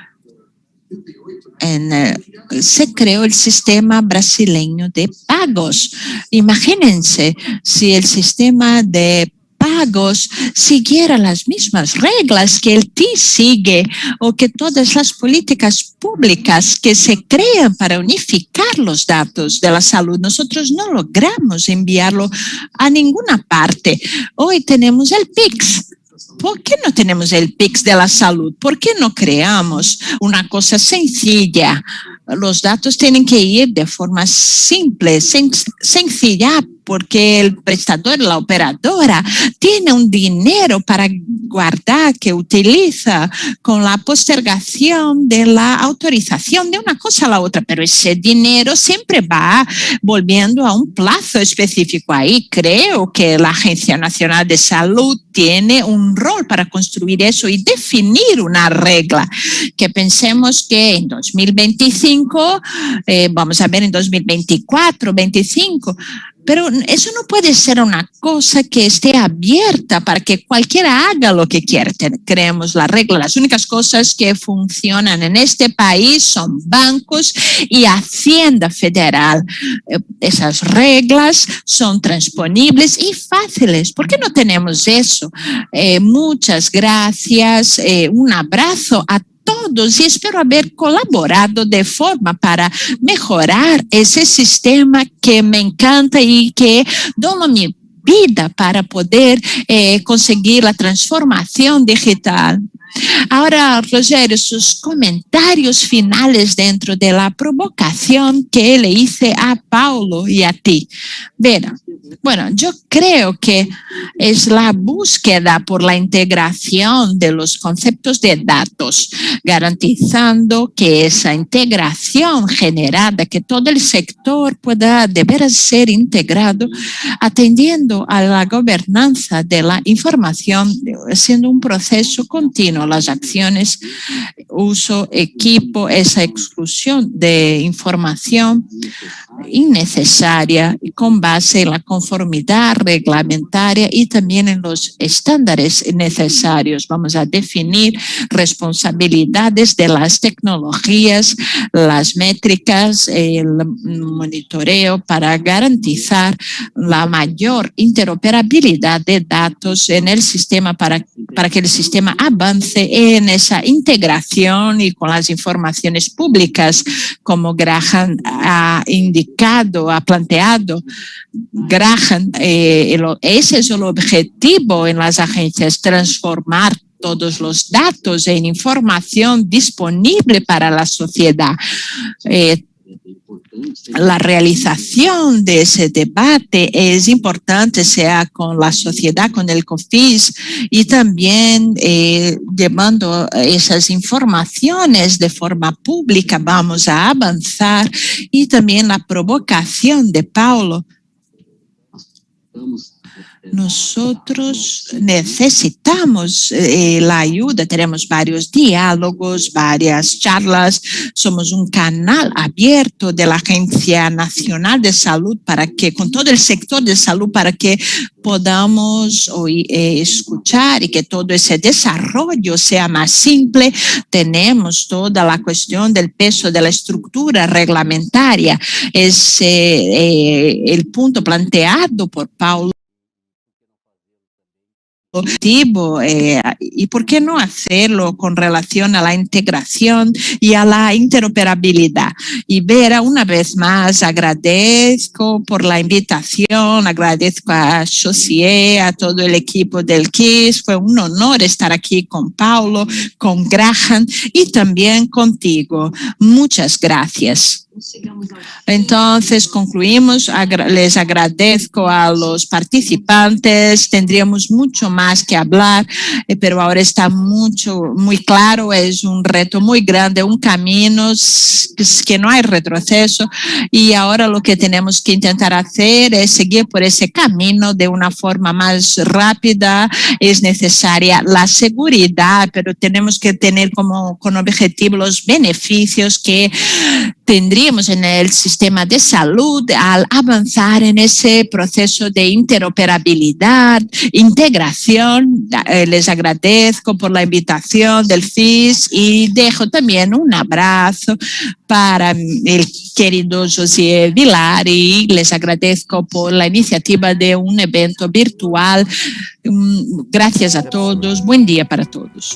se creó el sistema brasileño de pagos. Imagínense si el sistema de pagos siguiera las mismas reglas que el TIS sigue, o que todas las políticas públicas que se crean para unificar los datos de la salud, nosotros no logramos enviarlo a ninguna parte. Hoy tenemos el PIX. ¿Por qué no tenemos el PIX de la salud? ¿Por qué no creamos una cosa sencilla? Los datos tienen que ir de forma simple, sencilla, porque el prestador, la operadora, tiene un dinero para guardar que utiliza con la postergación de la autorización de una cosa a la otra, pero ese dinero siempre va volviendo a un plazo específico. Ahí creo que la Agencia Nacional de Salud tiene un rol para construir eso y definir una regla, que pensemos que en 2025, vamos a ver en 2024, 25, pero eso no puede ser una cosa que esté abierta para que cualquiera haga lo que quiera. Creemos la regla. Las únicas cosas que funcionan en este país son bancos y Hacienda Federal. Esas reglas son transponibles y fáciles. ¿Por qué no tenemos eso? Muchas gracias. Un abrazo a todos y espero haber colaborado de forma para mejorar ese sistema que me encanta y que dono mi vida para poder conseguir la transformación digital. Ahora, Rogério, sus comentarios finales dentro de la provocación que le hice a Paulo y a ti. Verá, Bueno, yo creo que es la búsqueda por la integración de los conceptos de datos, garantizando que esa integración generada, que todo el sector pueda deber ser integrado, atendiendo a la gobernanza de la información, siendo un proceso continuo. Las acciones, uso, equipo, esa exclusión de información innecesaria con base en la conformidad reglamentaria y también en los estándares necesarios. Vamos a definir responsabilidades de las tecnologías, las métricas, el monitoreo para garantizar la mayor interoperabilidad de datos en el sistema para que el sistema avance en esa integración y con las informaciones públicas, como Graham ha indicado, ha planteado. Graham, ese es el objetivo en las agencias, transformar todos los datos en información disponible para la sociedad. La realización de ese debate es importante, sea con la sociedad, con el COFIS, y también llevando esas informaciones de forma pública. Vamos a avanzar, y también la provocación de Paulo. Nosotros necesitamos la ayuda, tenemos varios diálogos, varias charlas, somos un canal abierto de la Agencia Nacional de Salud para que, con todo el sector de salud, para que podamos escuchar y que todo ese desarrollo sea más simple. Tenemos toda la cuestión del peso de la estructura reglamentaria, es el punto planteado por Paulo. ¿Y por qué no hacerlo con relación a la integración y a la interoperabilidad? Y Vera, una vez más, agradezco por la invitación, agradezco a José, a todo el equipo del KISS. Fue un honor estar aquí con Paulo, con Graham y también contigo. Muchas gracias. Entonces concluimos. Les agradezco a los participantes. Tendríamos mucho más que hablar, pero ahora está muy claro. Es un reto muy grande, un camino que no hay retroceso, y ahora lo que tenemos que intentar hacer es seguir por ese camino de una forma más rápida. Es necesaria la seguridad, pero tenemos que tener con objetivo los beneficios que tendríamos en el sistema de salud al avanzar en ese proceso de interoperabilidad, integración. Les agradezco por la invitación del FIS y dejo también un abrazo para el querido José Vilar, y les agradezco por la iniciativa de un evento virtual. Gracias a todos. Buen día para todos.